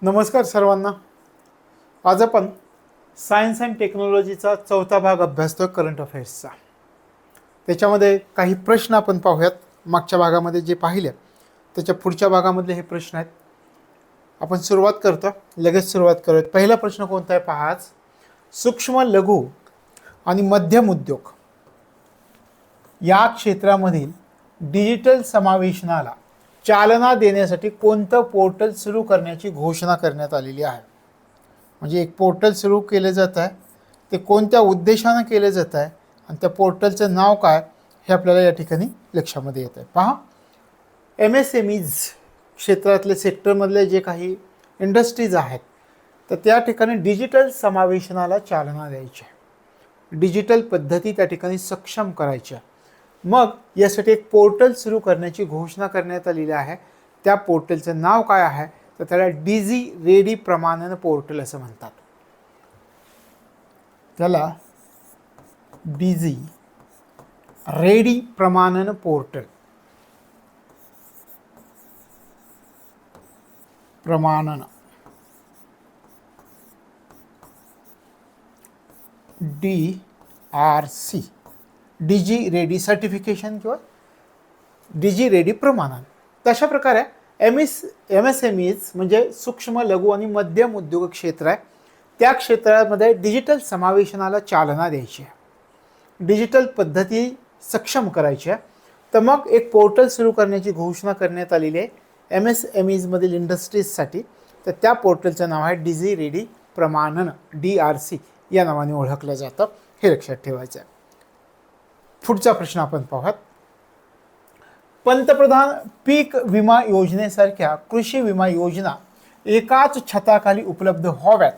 नमस्कार सर्वांना. आज आपण सायन्स अँड टेक्नॉलॉजीचा चौथा भाग अभ्यासतो, करंट अफेअर्सचा. त्याच्यामध्ये काही प्रश्न आपण पाहूयात. मागच्या भागामध्ये जे पाहिले त्याच्या पुढच्या भागामधले हे प्रश्न आहेत. आपण सुरुवात करतो, लगेच सुरुवात करूयात. पहिला प्रश्न कोणता आहे पहा. आज सूक्ष्म लघु आणि मध्यम उद्योग या क्षेत्रामधील डिजिटल समावेशनाला चालना देण्यासाठी कोणतं पोर्टल सुरू करण्याची घोषणा करण्यात आलेली आहे. म्हणजे एक पोर्टल सुरू केले जात आहे, ते कोणत्या उद्देशानं केले जात आहे आणि त्या पोर्टलचं नाव काय हे आपल्याला या ठिकाणी लक्षामध्ये येत आहे. पहा, MSMEज क्षेत्रातले सेक्टरमधले जे काही इंडस्ट्रीज आहेत तर त्या ठिकाणी डिजिटल समावेशनाला चालना द्यायची आहे, डिजिटल पद्धती त्या ठिकाणी सक्षम करायच्या. मग यासाठी एक पोर्टल सुरू करण्याची घोषणा करण्यात आलेली आहे. त्या पोर्टलचं नाव काय आहे तर त्याला डिझी रेडी प्रमाणन पोर्टल असं म्हणतात. त्याला डिझी रेडी प्रमाणन पोर्टल, प्रमाणन DRC, डिजी रेडी सर्टिफिकेशन किंवा डिजी रेडी प्रमाणन. तशा प्रकारे MSMEज म्हणजे सूक्ष्म लघु आणि मध्यम उद्योग क्षेत्र आहे. त्या क्षेत्रामध्ये डिजिटल समावेशनाला चालना द्यायची आहे, डिजिटल पद्धती सक्षम करायची आहे. तर मग एक पोर्टल सुरू करण्याची घोषणा करण्यात आलेली आहे MSMEजमधील इंडस्ट्रीजसाठी. तर त्या पोर्टलचं नाव आहे डिझी रेडी प्रमाणन, DRC या नावाने ओळखलं जातं. हे लक्षात ठेवायचं आहे. पुढचा प्रश्न आपण पाहूयात. पंतप्रधान पीक विमा योजनेसारख्या कृषी विमा योजना एकाच छताखाली उपलब्ध व्हाव्यात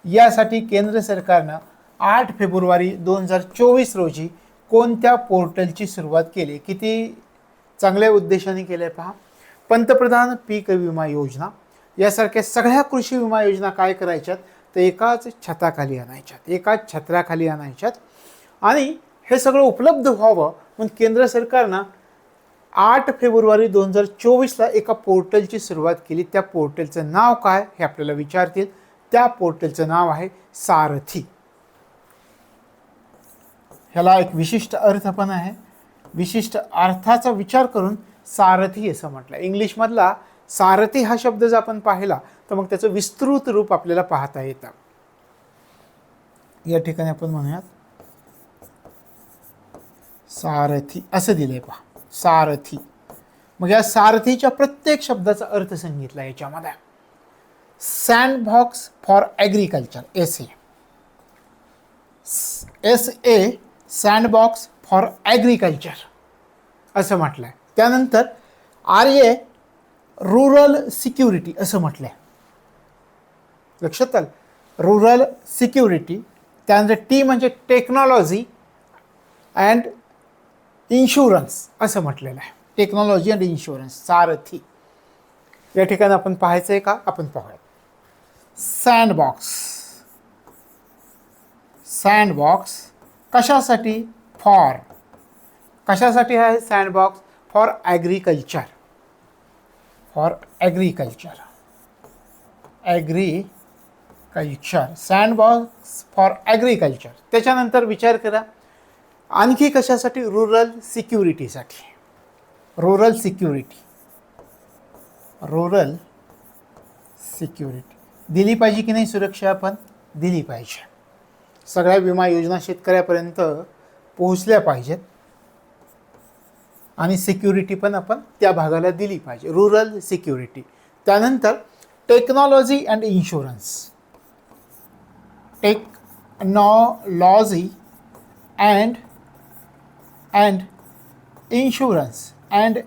यासाठी केंद्र सरकारनं 8 फेब्रुवारी 2024 रोजी कोणत्या पोर्टलची सुरुवात केली. किती चांगल्या उद्देशाने केलं आहे पहा. पंतप्रधान पीक विमा योजना यासारख्या सगळ्या कृषी विमा योजना काय करायच्यात तर एकाच छताखाली आणायच्यात, एकाच छत्राखाली आणायच्यात. आणि हे सगळं उपलब्ध व्हावं म्हणून केंद्र सरकारनं 8 फेब्रुवारी 2024ला एका पोर्टलची सुरुवात केली. त्या पोर्टलचं नाव काय हे आपल्याला विचारतील. त्या पोर्टलचं नाव आहे सारथी. ह्याला एक विशिष्ट अर्थ पण आहे. विशिष्ट अर्थाचा विचार करून सारथी असं म्हटलं. इंग्लिशमधला सारथी हा शब्द जर आपण पाहिला तर मग त्याचं विस्तृत रूप आपल्याला पाहता येतं. या ठिकाणी आपण म्हणूयात सारथी असं दिलंय पहा, सारथी. मग या सारथीच्या प्रत्येक शब्दाचा अर्थ सांगितला याच्यामध्ये. Sandbox for agriculture, SA sandbox for agriculture असं म्हटलं आहे. त्यानंतर RA रुरल सिक्युरिटी असं म्हटलं आहे. लक्षात आलं, रुरल सिक्युरिटी. त्यानंतर T म्हणजे टेक्नॉलॉजी अँड इन्शुरन्स असं म्हटलेलं आहे. टेक्नॉलॉजी अँड इन्शुरन्स, सारथी. या ठिकाणी आपण पाहायचं आहे का, आपण पाहूया. सँडबॉक्स, सँडबॉक्स कशासाठी, फॉर, कशासाठी आहे sandbox, for agriculture, for agriculture, agriculture, sandbox for agriculture. त्याच्यानंतर विचार करा आणखी कशासाठी, रुरल सिक्युरिटीसाठी, रुरल सिक्युरिटी, रुरल सिक्युरिटी. दिली पाहिजे की नाही सुरक्षा, आपण दिली पाहिजे. सगळ्या विमा योजना शेतकऱ्यापर्यंत पोहोचल्या पाहिजेत आणि सिक्युरिटी पण आपण त्या भागाला दिली पाहिजे, रुरल सिक्युरिटी. त्यानंतर technology and insurance, technology and insurance, and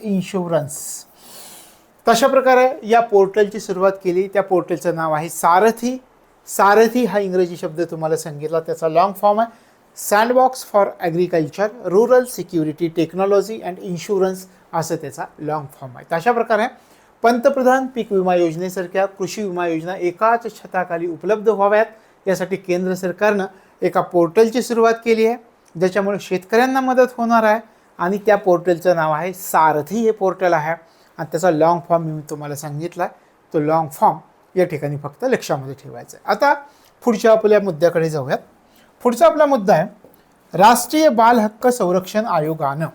insurance. तशा प्रकारे या पोर्टलची सुरुवात केली. त्या पोर्टलचं नाव आहे सारथी. सारथी हा इंग्रजी शब्द तुम्हाला सांगितला, त्याचा लॉंग फॉर्म आहे sandbox for agriculture, rural security, technology and insurance असं त्याचा लॉंग फॉर्म आहे. तशा प्रकारे पंतप्रधान पीक विमा योजनेसारख्या कृषी विमा योजना एकाच छताखाली उपलब्ध व्हाव्यात यासाठी केंद्र सरकारनं एका पोर्टलची सुरुवात केली आहे, ज्याच्यामुळे शेतकऱ्यांना मदत होणार आहे. आणि त्या पोर्टलचं नाव आहे सारथी. हे पोर्टल आहे आणि त्याचा लॉंग फॉर्म मी तुम्हाला सांगितला, तो लॉंग फॉर्म या ठिकाणी फक्त लक्षामध्ये ठेवायचा आहे. आता पुढच्या आपल्या मुद्द्याकडे जाऊयात. पुढचा आपला मुद्दा आहे, राष्ट्रीय बाल हक्क संरक्षण आयोगानं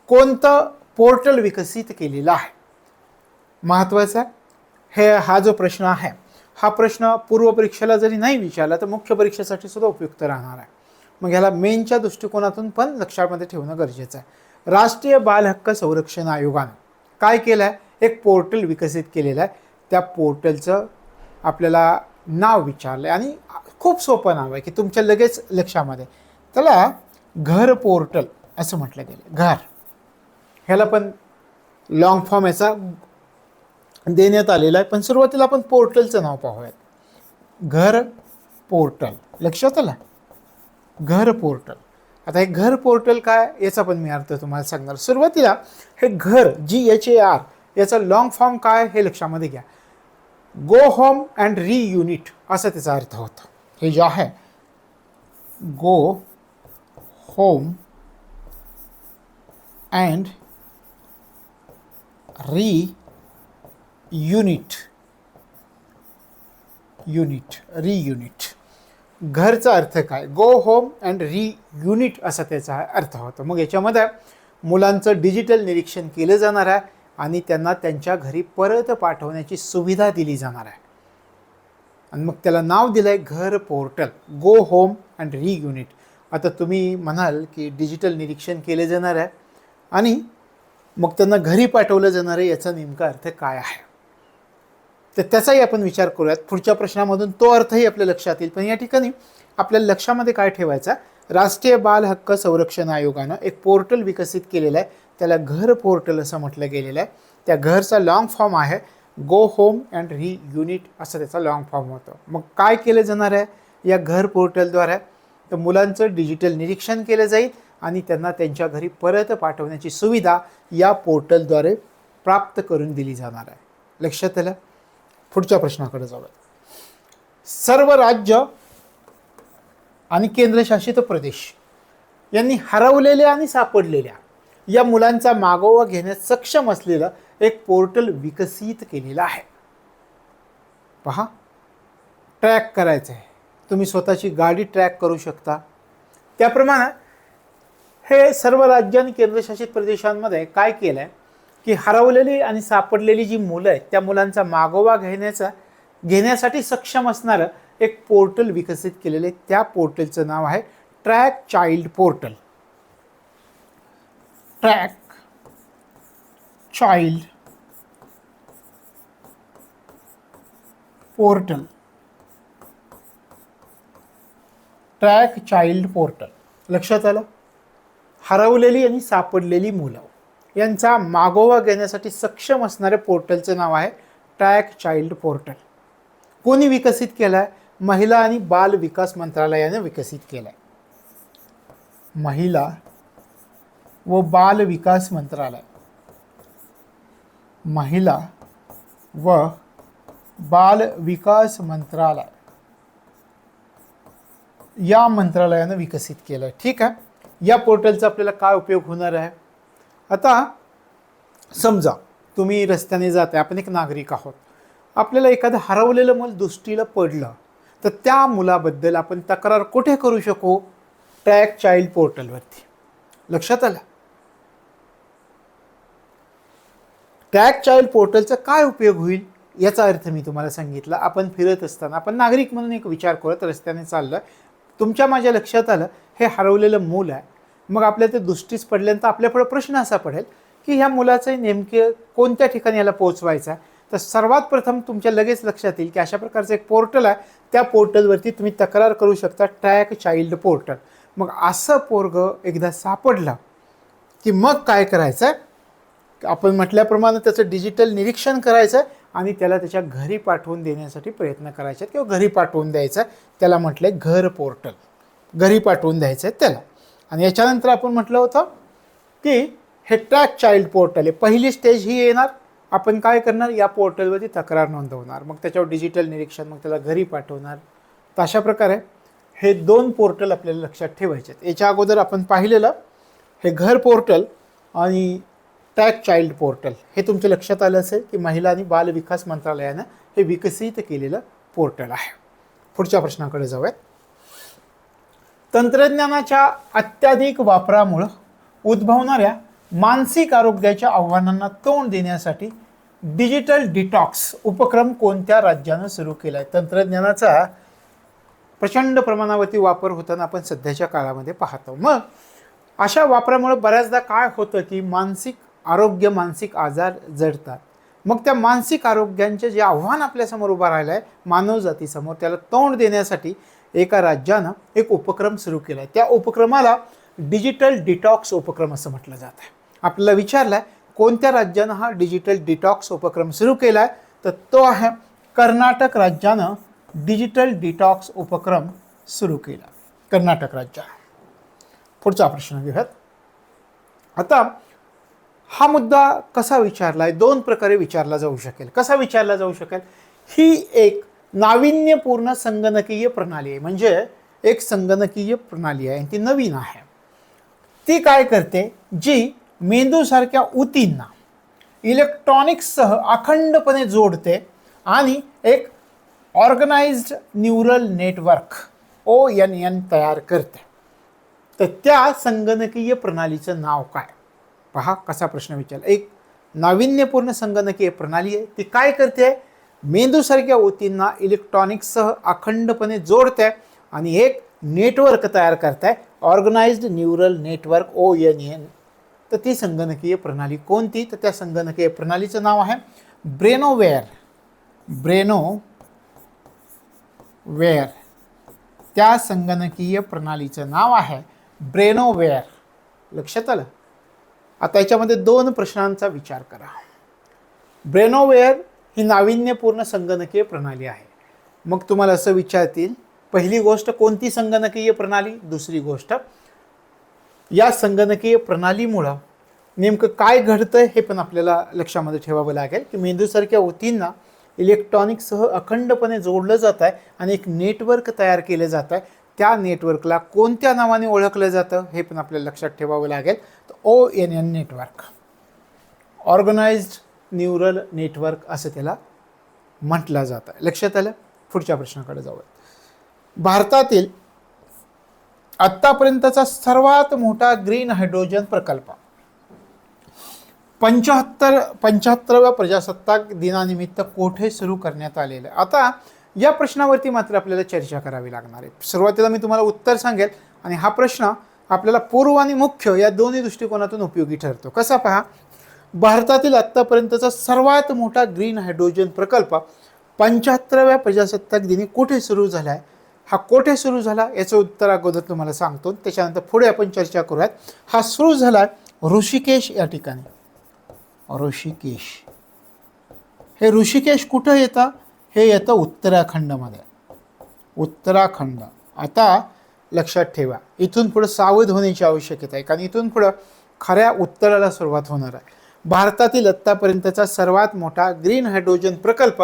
कोणतं पोर्टल विकसित केलेलं आहे? महत्त्वाचा हा जो प्रश्न आहे, हा प्रश्न पूर्व परीक्षेला जरी नाही विचारला तर मुख्य परीक्षेसाठी सुद्धा उपयुक्त राहणार आहे. मग ह्याला मेनच्या दृष्टिकोनातून पण लक्षामध्ये ठेवणं गरजेचं आहे. राष्ट्रीय बाल हक्क संरक्षण आयोगानं काय केलं आहे? एक पोर्टल विकसित केलेलं आहे. त्या पोर्टलचं आपल्याला नाव विचारलं आहे आणि खूप सोपं नाव आहे की तुमच्या लगेच लक्षामध्ये. त्याला घर पोर्टल असं म्हटलं गेलं. घर ह्याला पण लॉंग फॉर्म याचा देण्यात आलेला आहे, पण सुरुवातीला आपण पोर्टलचं नाव पाहूयात. घर पोर्टल लक्षात आलं? घर पोर्टल. आता हे घर पोर्टल काय याचा पण मी अर्थ तुम्हाला सांगणार. सुरुवातीला हे घर GHAR याचा लॉंग फॉर्म काय हे लक्षामध्ये घ्या. गो होम अँड री युनिट असा त्याचा अर्थ होता. हे जे आहे गो होम अँड री युनिट री युनिट. घरचा अर्थ काय? गो होम अँड री युनिट असा त्याचा अर्थ होतो. मग याच्यामध्ये मुलांचं डिजिटल निरीक्षण केलं जाणार आहे आणि त्यांना त्यांच्या घरी परत पाठवण्याची सुविधा दिली जाणार आहे. आणि मग त्याला नाव दिलं आहे घर पोर्टल, गो होम अँड री युनिट. आता तुम्ही म्हणाल की डिजिटल निरीक्षण केले जाणार आहे आणि मग त्यांना घरी पाठवलं जाणार आहे, याचा नेमका अर्थ काय आहे? तर त्याचाही आपण विचार करूयात. पुढच्या प्रश्नामधून तो अर्थही आपल्या लक्षात येईल. पण या ठिकाणी आपल्या लक्षामध्ये काय ठेवायचं? राष्ट्रीय बाल हक्क संरक्षण आयोगानं एक पोर्टल विकसित केलेलं आहे, त्याला घर पोर्टल असं म्हटलं गेलेलं आहे. त्या घरचा लॉंग फॉर्म आहे गो होम अँड री युनिट असं त्याचा लॉंग फॉर्म होतं. मग काय केलं जाणार आहे या घर पोर्टलद्वारे? तर मुलांचं डिजिटल निरीक्षण केलं जाईल आणि त्यांना त्यांच्या घरी परत पाठवण्याची सुविधा या पोर्टलद्वारे प्राप्त करून दिली जाणार आहे. लक्षात आलं? पुढच्या प्रश्नाकडे जाऊया. सर्व राज्य आणि केंद्रशासित प्रदेश यांनी हरवलेल्या आणि सापडलेल्या या मुलांचा मागोवा घेण्यास सक्षम असलेलं एक पोर्टल विकसित केलेलं आहे. पहा, ट्रॅक करायचं आहे. तुम्ही स्वतःची गाडी ट्रॅक करू शकता. त्याप्रमाणे हे सर्व राज्य आणि केंद्रशासित प्रदेशांमध्ये काय केलं आहे की हरवलेली आणि सापडलेली जी मुलं आहेत त्या मुलांचा मागोवा घेण्यासाठी सक्षम असणारं एक पोर्टल विकसित केलेलं आहे. त्या पोर्टलचं नाव आहे track child portal. Track child portal. Track child portal. लक्षात आलं? हरवलेली आणि सापडलेली मुलं यांचा मागोवा घेण्यासाठी सक्षम असणाऱ्या पोर्टलचं नाव आहे ट्रॅक चाइल्ड पोर्टल. कोणी विकसित केलं आहे? महिला आणि बाल विकास मंत्रालयाने विकसित केलं आहे. महिला व बाल विकास मंत्रालय. महिला व बाल विकास मंत्रालय या मंत्रालयाने विकसित केलं आहे. ठीक आहे. या पोर्टलचा आपल्याला काय उपयोग होणार आहे? आता समजा तुम्ही रस्त्याने जाते, आपण एक नागरिक आहोत, आपल्याला एखादं हरवलेलं मूल दृष्टीला पडलं तर त्या मुलाबद्दल आपण तक्रार कुठे करू शकू? ट्रॅक चाइल्ड पोर्टलवरती. लक्षात आलं? ट्रॅक चाइल्ड पोर्टलचा काय उपयोग होईल याचा अर्थ मी तुम्हाला सांगितला. आपण फिरत असताना आपण नागरिक म्हणून एक विचार करत रस्त्याने चाललं, तुमच्या माझ्या लक्षात आलं हे हरवलेलं मूल आहे. मग आपल्या ते दृष्टीस पडल्यानंतर आपल्यापुढे प्रश्न असा पडेल की ह्या मुलाचं नेमके कोणत्या ठिकाणी याला पोहोचवायचं आहे. तर सर्वात प्रथम तुमच्या लगेच लक्षात येईल की अशा प्रकारचं एक पोर्टल आहे, त्या पोर्टलवरती तुम्ही तक्रार करू शकता, ट्रॅक चाइल्ड पोर्टल. मग असं पोरगं एकदा सापडलं की मग काय करायचं आहे? आपण म्हटल्याप्रमाणे त्याचं डिजिटल निरीक्षण करायचं आणि त्याला त्याच्या घरी पाठवून देण्यासाठी प्रयत्न करायचे किंवा घरी पाठवून द्यायचं. त्याला म्हटलं घर पोर्टल, घरी पाठवून द्यायचं आहे त्याला. आणि याच्यानंतर आपण म्हटलं होतं की हे ट्रॅक चाइल्ड पोर्टल आहे. पहिली स्टेज ही येणार, आपण काय करणार? या पोर्टलवरती तक्रार नोंदवणार, मग त्याच्यावर डिजिटल निरीक्षण, मग त्याला घरी पाठवणार. तर अशा प्रकारे हे दोन पोर्टल आपल्याला लक्षात ठेवायचे आहेत. याच्या अगोदर आपण पाहिलेलं हे घर पोर्टल आणि ट्रॅक चाइल्ड पोर्टल हे तुमच्या लक्षात आलं असेल की महिला आणि बाल विकास मंत्रालयानं हे विकसित केलेलं पोर्टल आहे. पुढच्या प्रश्नाकडे जाऊयात. तंत्रज्ञानाच्या अत्याधिक वापरामुळं उद्भवणाऱ्या मानसिक आरोग्याच्या आव्हानांना तोंड देण्यासाठी डिजिटल डिटॉक्स उपक्रम कोणत्या राज्यानं सुरू केला आहे? तंत्रज्ञानाचा प्रचंड प्रमाणावरती वापर होताना आपण सध्याच्या काळामध्ये पाहतो. मग अशा वापरामुळे बऱ्याचदा काय होतं की मानसिक आरोग्य, मानसिक आजार जडतात. मग त्या मानसिक आरोग्यांचे जे आव्हान आपल्यासमोर उभं राहिलं आहे मानवजातीसमोर, त्याला तोंड देण्यासाठी एका राज्यानं एक उपक्रम सुरू केला आहे. त्या उपक्रमाला डिजिटल डिटॉक्स उपक्रम असं म्हटलं जातं. आपल्याला विचारलं आहे कोणत्या राज्यानं हा डिजिटल डिटॉक्स उपक्रम सुरू केला आहे, तर तो आहे कर्नाटक राज्यानं डिजिटल डिटॉक्स उपक्रम सुरू केला. कर्नाटक राज्य. पुढचा प्रश्न घेऊयात. आता हा मुद्दा कसा विचारला आहे? दोन प्रकारे विचारला जाऊ शकेल. कसा विचारला जाऊ शकेल? ही एक नाविन्यपूर्ण संगणकीय प्रणाली आहे, म्हणजे एक संगणकीय प्रणाली आहे, ती नवीन आहे. ती काय करते? जी मेंदूसारख्या ऊतींना इलेक्ट्रॉनिक्ससह अखंडपणे जोडते आणि एक ऑर्गनाइज्ड न्यूरल नेटवर्क ONN तयार करते. तर त्या संगणकीय प्रणालीचं नाव काय? पहा कसा प्रश्न विचारला. एक नाविन्यपूर्ण संगणकीय प्रणाली आहे, ती काय करते? मेंदूसारख्या ऊतींना इलेक्ट्रॉनिक्ससह अखंडपणे जोडते आणि एक नेटवर्क तयार करते, ऑर्गनाइज्ड न्यूरल नेटवर्क ONN. तर ती संगणकीय प्रणाली कोणती? तर त्या संगणकीय प्रणालीचं नाव आहे ब्रेनोवेअर. ब्रेनोवेअर. त्या संगणकीय प्रणालीचं नाव आहे ब्रेनोवेअर. लक्षात आलं? आता याच्यामध्ये दोन प्रश्नांचा विचार करा. ब्रेनोवेअर ही नाविन्यपूर्ण संगणकीय प्रणाली आहे. मग तुम्हाला असं विचारतील, पहिली गोष्ट कोणती संगणकीय प्रणाली? दुसरी गोष्ट या संगणकीय प्रणालीमुळं नेमकं काय घडतं हे पण आपल्याला लक्षामध्ये ठेवावं लागेल की मेंदूसारख्या ऊतींना इलेक्ट्रॉनिक्ससह अखंडपणे जोडलं जात आहे आणि एक नेटवर्क तयार केलं जात आहे. त्या नेटवर्कला कोणत्या नावाने ओळखलं जातं हे पण आपल्याला लक्षात ठेवावं लागेल. तर ONN network, organised neural network असं त्याला म्हटलं जातं. लक्षात आलं? पुढच्या प्रश्नाकडे जाऊया. भारतातील आत्तापर्यंतचा सर्वात मोठा ग्रीन हायड्रोजन प्रकल्प 75व्या प्रजासत्ताक दिनानिमित्त कोठे सुरू करण्यात आलेलं आहे? आता या प्रश्नावरती मात्र आपल्याला चर्चा करावी लागणार आहे. सुरुवातीला मी तुम्हाला उत्तर सांगेल आणि हा प्रश्न आपल्याला पूर्व आणि मुख्य या दोन्ही दृष्टिकोनातून उपयोगी ठरतो. कसा? पहा, भारतातील आत्तापर्यंतचा सर्वात मोठा ग्रीन हायड्रोजन प्रकल्प 75व्या प्रजासत्ताक दिनी कुठे सुरू झाला आहे? हा कोठे सुरू झाला याचं उत्तर अगोदर तुम्हाला सांगतो, त्याच्यानंतर पुढे आपण चर्चा करूयात. हा सुरू झाला ऋषिकेश या ठिकाणी. ऋषिकेश. हे ऋषिकेश कुठं येतं? हे येतं उत्तराखंडमध्ये. उत्तराखंड. आता लक्षात ठेवा, इथून पुढं सावध होण्याची आवश्यकता आहे, कारण इथून पुढं खऱ्या उत्तराला सुरुवात होणार आहे. भारतातील आत्तापर्यंतचा सर्वात मोठा ग्रीन हायड्रोजन प्रकल्प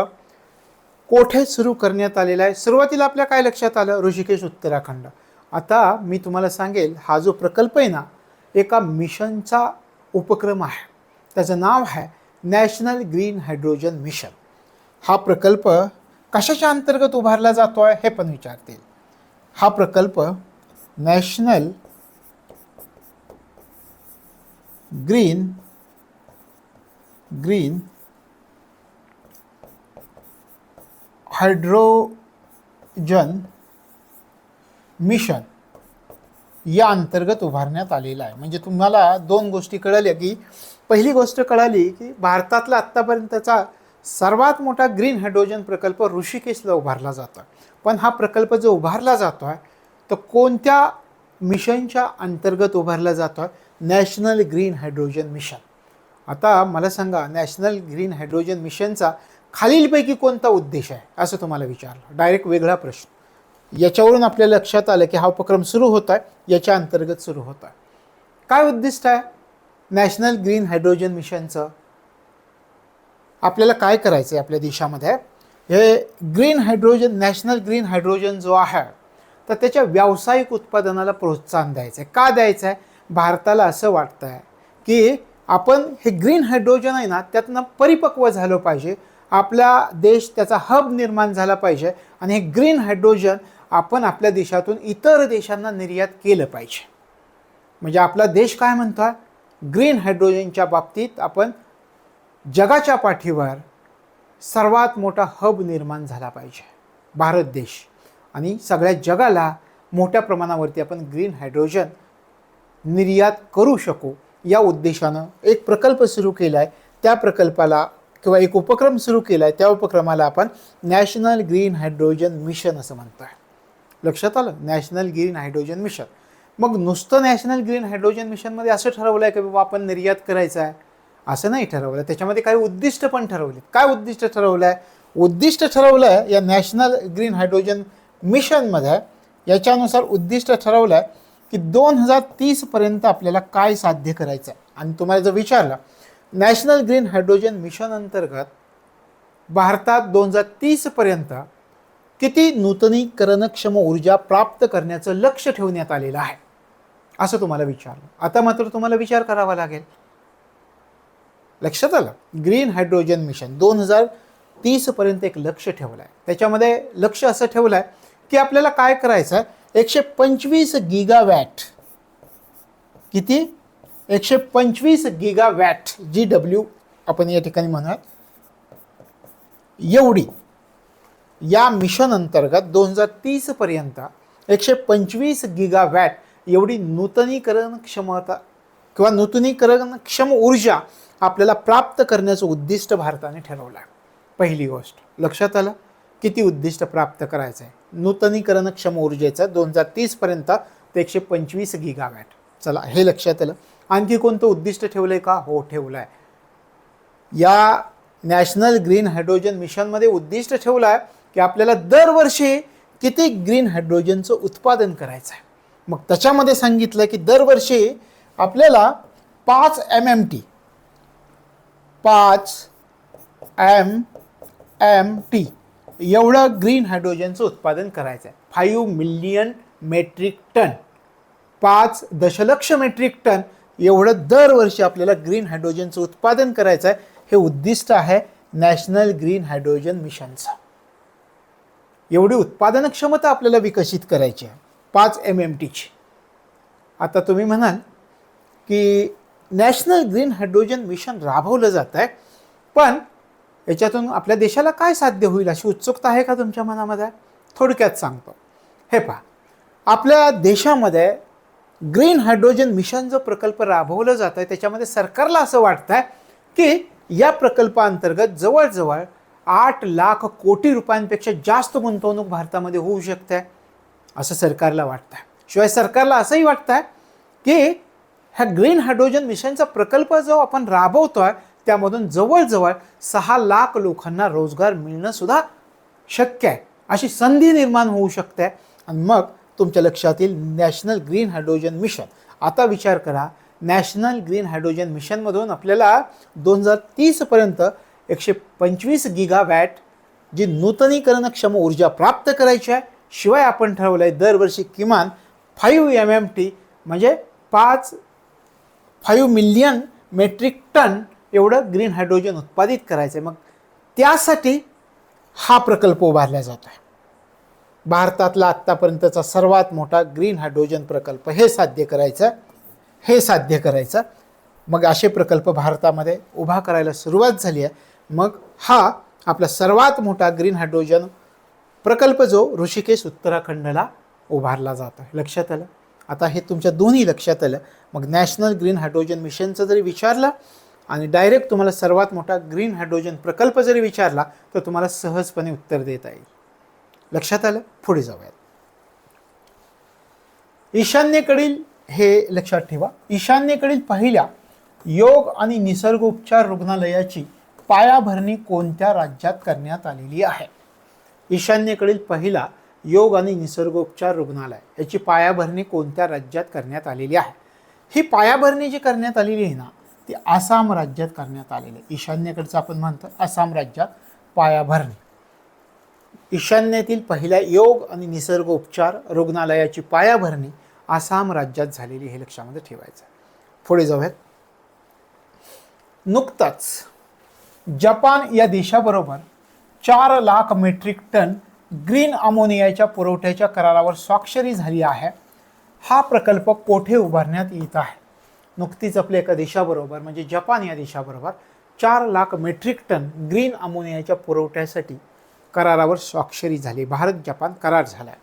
कोठे सुरू करण्यात आलेला आहे? सुरुवातीला आपल्या काय लक्षात आलं? ऋषिकेश, उत्तराखंड. आता मी तुम्हाला सांगेल, हा जो प्रकल्प आहे ना, एका मिशनचा उपक्रम आहे. त्याचं नाव आहे नॅशनल ग्रीन हायड्रोजन मिशन. हा प्रकल्प कशाच्या अंतर्गत उभारला जातो आहे हे पण विचारतील. हा प्रकल्प नॅशनल ग्रीन हायड्रोजन मिशन या अंतर्गत उभारण्यात आलेला आहे. म्हणजे तुम्हाला दोन गोष्टी कळाल्या की पहिली गोष्ट कळाली की भारतातला आत्तापर्यंतचा सर्वात मोठा ग्रीन हायड्रोजन प्रकल्प ऋषिकेशला उभारला जातो. पण हा प्रकल्प जो उभारला जातो आहे तो कोणत्या मिशनच्या अंतर्गत उभारला जातो आहे? National green hydrogen mission. आता मला सांगा, नॅशनल ग्रीन हायड्रोजन मिशनचा खालीलपैकी कोणता उद्देश आहे असं तुम्हाला विचारलं. डायरेक्ट वेगळा प्रश्न. याच्यावरून आपल्या लक्षात आलं की हा उपक्रम सुरू होत आहे, याच्या अंतर्गत सुरू होत आहे. काय उद्दिष्ट आहे नॅशनल ग्रीन हायड्रोजन मिशनचं? आपल्याला काय करायचं आहे आपल्या देशामध्ये? हे green hydrogen, national green hydrogen जो आहे तर त्याच्या व्यावसायिक उत्पादनाला प्रोत्साहन द्यायचं आहे. का द्यायचं आहे? भारताला असं वाटतं आहे की आपण हे ग्रीन हायड्रोजन आहे ना त्यातनं परिपक्व झालं पाहिजे, आपला देश त्याचा हब निर्माण झाला पाहिजे आणि हे ग्रीन हायड्रोजन आपण आपल्या देशातून इतर देशांना निर्यात केलं पाहिजे. म्हणजे आपला देश काय म्हणतो, ग्रीन हायड्रोजनच्या बाबतीत आपण जगाच्या पाठीवर सर्वात मोठा हब निर्माण झाला पाहिजे भारत देश, आणि सगळ्या जगाला मोठ्या प्रमाणावरती आपण ग्रीन हायड्रोजन निर्यात करू शकू या उद्देशानं एक प्रकल्प सुरू केला आहे. त्या प्रकल्पाला किंवा एक उपक्रम सुरू केला आहे, त्या उपक्रमाला आपण नॅशनल ग्रीन हायड्रोजन मिशन असं म्हणतो आहे. लक्षात आलं, नॅशनल ग्रीन हायड्रोजन मिशन. मग नुसतं नॅशनल ग्रीन हायड्रोजन मिशनमध्ये असं ठरवलं आहे की बाबा आपण निर्यात करायचं आहे असं नाही ठरवलं, त्याच्यामध्ये काही उद्दिष्ट पण ठरवले. काय उद्दिष्ट ठरवलं आहे? उद्दिष्ट ठरवलं आहे या नॅशनल ग्रीन हायड्रोजन मिशनमध्ये, याच्यानुसार उद्दिष्ट ठरवलं आहे की 2030पर्यंत आपल्याला काय साध्य करायचं आहे. आणि तुम्हाला जर विचारलं नॅशनल ग्रीन हायड्रोजन मिशन अंतर्गत भारतात 2030पर्यंत किती नूतनीकरणक्षम ऊर्जा प्राप्त करण्याचं लक्ष्य ठेवण्यात आलेलं आहे असं तुम्हाला विचारलं, आता मात्र तुम्हाला विचार करावा लागेल. लक्षात आलं, ग्रीन हायड्रोजन मिशन 2030पर्यंत एक लक्ष्य ठेवलं आहे. त्याच्यामध्ये लक्ष असं ठेवलं आहे की आपल्याला काय करायचं आहे, 125 गीगावॅट, किती? 125 गीगावॅट GW आपण या ठिकाणी म्हणूयात, एवढी या मिशन अंतर्गत 2030पर्यंत 125 गीगावॅट एवढी नूतनीकरण क्षमता किंवा नूतनीकरणक्षम ऊर्जा आपल्याला प्राप्त करण्याचं उद्दिष्ट भारताने ठरवलं आहे. पहिली गोष्ट लक्षात आलं, किती उद्दिष्ट प्राप्त करायचं आहे नूतनीकरणक्षम ऊर्जेचं 2030पर्यंत ते 125 गीगावॅट. चला हे लक्षात आलं. आणखी कोणतं उद्दिष्ट ठेवलं आहे का? हो ठेवलं आहे. या नॅशनल ग्रीन हायड्रोजन मिशनमध्ये उद्दिष्ट ठेवलं आहे की आपल्याला दरवर्षी किती ग्रीन हायड्रोजनचं उत्पादन करायचं आहे. मग त्याच्यामध्ये सांगितलं की दरवर्षी आपल्याला 5 MMT एवढं ग्रीन हायड्रोजनचं उत्पादन करायचं आहे. 5 मिलियन मेट्रिक टन, 5 दशलक्ष मेट्रिक टन एवढं दरवर्षी आपल्याला ग्रीन हायड्रोजनचं उत्पादन करायचं आहे. हे उद्दिष्ट आहे नॅशनल ग्रीन हायड्रोजन मिशनचं. एवढी उत्पादन क्षमता आपल्याला विकसित करायची आहे 5 MMTची. आता तुम्ही म्हणाल की नॅशनल ग्रीन हायड्रोजन मिशन राबवलं जात आहे, पण याच्यातून आपल्या देशाला काय साध्य होईल अशी उत्सुकता आहे का तुमच्या मनामध्ये? थोडक्यात सांगतो. हे पहा, आपल्या देशामध्ये ग्रीन हायड्रोजन मिशन जो प्रकल्प राबवला जात आहे त्याच्यामध्ये सरकारला असं वाटतं आहे की या प्रकल्पाअंतर्गत जवळजवळ 8 लाख कोटी रुपयांपेक्षा जास्त गुंतवणूक भारतामध्ये होऊ शकते असं सरकारला वाटतं आहे. शिवाय सरकारला असंही वाटतं आहे की ह्या ग्रीन हायड्रोजन मिशनचा प्रकल्प जो आपण राबवतो आहे त्यामधून जवळजवळ 6 लाख लोकांना रोजगार मिळणं सुद्धा शक्य आहे, अशी संधी निर्माण होऊ शकते. आणि मग तुमच्या लक्षात येईल नॅशनल ग्रीन हायड्रोजन मिशन. आता विचार करा, नॅशनल ग्रीन हायड्रोजन मिशनमधून आपल्याला 2030पर्यंत 125 गीगावॅट जी नूतनीकरणक्षम ऊर्जा प्राप्त करायची आहे. शिवाय आपण ठरवलं आहे दरवर्षी किमान 5 MMT म्हणजे 5 मिलियन मेट्रिक टन एवढं ग्रीन हायड्रोजन उत्पादित करायचं आहे. मग त्यासाठी हा प्रकल्प उभारला जातो आहे. भारतातला आत्तापर्यंतचा सर्वात मोठा ग्रीन हायड्रोजन प्रकल्प हे साध्य करायचं. मग असे प्रकल्प भारतामध्ये उभा करायला सुरुवात झाली आहे. मग हा आपला सर्वात मोठा ग्रीन हायड्रोजन प्रकल्प जो ऋषिकेश उत्तराखंडला उभारला जातो आहे. लक्षात आलं? आता हे तुमच्या दोन्ही लक्षात आलं. मग नॅशनल ग्रीन हायड्रोजन मिशनचं जरी विचारलं आणि डायरेक्ट तुम्हाला सर्वात मोठा ग्रीन हायड्रोजन प्रकल्प जरी विचारला तर तुम्हाला सहजपणे उत्तर देता येईल. लक्षात आलं? पुढे जाऊयात. ईशान्येकडील, हे लक्षात ठेवा, ईशान्येकडील पहिल्या योग आणि निसर्गोपचार रुग्णालयाची पायाभरणी कोणत्या राज्यात करण्यात आलेली आहे? ईशान्येकडील पहिला योग आणि निसर्गोपचार रुग्णालय याची पायाभरणी कोणत्या राज्यात करण्यात आलेली आहे? ही पायाभरणी जी करण्यात आलेली आहे ना ती आसाम राज्यात करण्यात आलेली आहे. ईशान्येकडचं आपण म्हणतो आसाम राज्यात पायाभरणी. ईशान्येतील पहिल्या योग आणि निसर्गोपचार रुग्णालयाची पायाभरणी आसाम राज्यात झालेली, हे लक्षामध्ये ठेवायचं. पुढे जाऊयात. नुकताच जपान या देशाबरोबर 4 लाख मेट्रिक टन ग्रीन अमोनियाच्या पुरवठ्याच्या करारावर स्वाक्षरी झाली आहे. हा प्रकल्प कोठे उभारण्यात येत आहे? नुकतीच आपल्या एका देशाबरोबर म्हणजे जपान या देशाबरोबर 4 लाख मेट्रिक टन ग्रीन अमोनियाच्या पुरवठ्यासाठी करारावर स्वाक्षरी झाली. भारत जपान करार झाला आहे.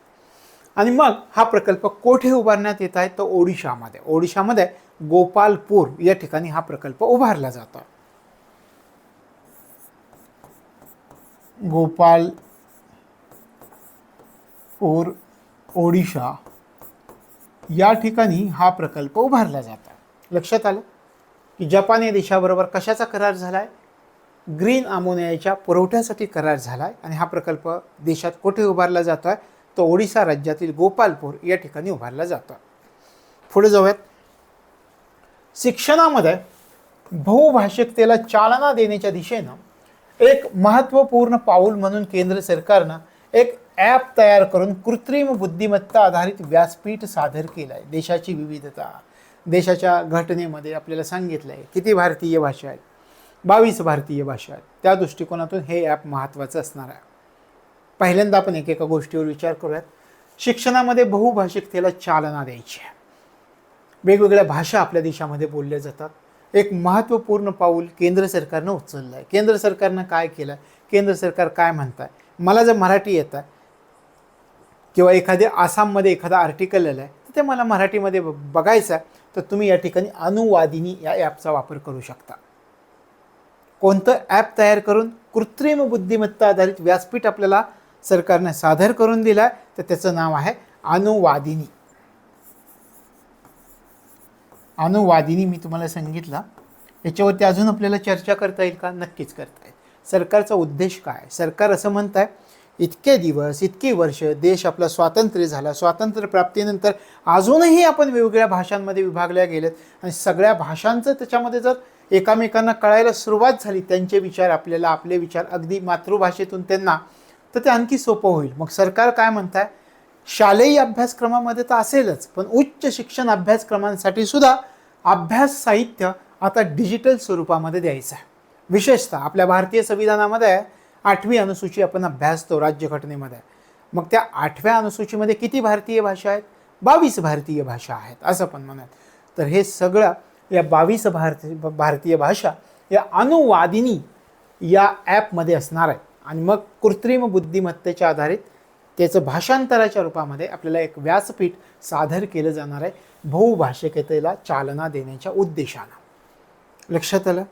आणि मग हा प्रकल्प कोठे उभारण्यात येत आहे? तर ओडिशामध्ये. ओडिशामध्ये गोपालपूर या ठिकाणी हा प्रकल्प उभारला जातो. गोपालपूर ओडिशा या ठिकाणी हा प्रकल्प उभारला जातो. लक्षात आलं की जपान या देशाबरोबर कशाचा करार झालाय? ग्रीन अमोनियाच्या पुरवठ्यासाठी करार झालाय. आणि हा प्रकल्प देशात कुठे उभारला जातोय? तो ओडिशा राज्यातील गोपालपूर या ठिकाणी उभारला जातो. पुढे जाऊयात. शिक्षणामध्ये बहुभाषिकतेला चालना देण्याच्या दिशेनं एक महत्त्वपूर्ण पाऊल म्हणून केंद्र सरकारनं एक ॲप तयार करून कृत्रिम बुद्धिमत्ता आधारित व्यासपीठ सादर केलं आहे. देशाची विविधता, देशाच्या घटनेमध्ये आपल्याला सांगितलं आहे किती भारतीय भाषा आहेत, 22 भारतीय भाषा आहेत. त्या दृष्टिकोनातून हे ॲप महत्त्वाचं असणार आहे. पहिल्यांदा आपण एकेका गोष्टीवर विचार करूयात. शिक्षणामध्ये बहुभाषिकतेला चालना द्यायची आहे. वेगवेगळ्या भाषा आपल्या देशामध्ये बोलल्या जातात. एक महत्त्वपूर्ण पाऊल केंद्र सरकारनं उचललं आहे. केंद्र सरकारनं काय केलं? केंद्र सरकार काय म्हणतं आहे? मला जर मराठी येतं किंवा एखाद्या आसाममध्ये एखादा आर्टिकल आलं आहे तर ते मला मराठीमध्ये बघायचं आहे, तर तुम्ही या ठिकाणी अनुवादिनी या ॲपचा वापर करू शकता. कोणतं ॲप तयार करून? कृत्रिम बुद्धिमत्ता आधारित व्यासपीठ आपल्याला सरकारने सादर करून दिलं आहे, तर त्याचं नाव आहे अनुवादिनी. अनुवादिनी मी तुम्हाला सांगितलं. याच्यावरती अजून आपल्याला चर्चा करता येईल का? नक्कीच करता येईल. सरकारचा उद्देश काय? सरकार असं म्हणत आहे इतके दिवस, इतकी वर्ष देश आपला स्वातंत्र्य झाला, स्वातंत्र्य प्राप्तीनंतर अजूनही आपण वेगवेगळ्या भाषांमध्ये विभागल्या गेलेत आणि सगळ्या भाषांचं त्याच्यामध्ये जर एकामेकांना कळायला सुरुवात झाली, त्यांचे विचार आपल्याला, आपले विचार अगदी मातृभाषेतून त्यांना, तर ते आणखी सोपं होईल. मग सरकार काय म्हणत आहे? शालेय अभ्यासक्रमामध्ये तर असेलच, पण उच्च शिक्षण अभ्यासक्रमांसाठी सुद्धा अभ्यास साहित्य आता डिजिटल स्वरूपामध्ये द्यायचं आहे. विशेषतः आपल्या भारतीय संविधानामध्ये 8वी अनुसूची आपण अभ्यासतो राज्यघटनेमध्ये. मग त्या 8व्या अनुसूचीमध्ये किती भारतीय भाषा आहेत? 22 भारतीय भाषा आहेत असं पण म्हणत. तर हे सगळं या 22 भारतीय भाषा या अनुवादिनी या ॲपमध्ये असणार आहे. आणि मग कृत्रिम बुद्धिमत्तेच्या आधारित त्याचं भाषांतराच्या रूपामध्ये आपल्याला एक व्यासपीठ सादर केलं जाणार आहे बहुभाषिकतेला चालना देण्याच्या उद्देशानं. लक्षात आलं?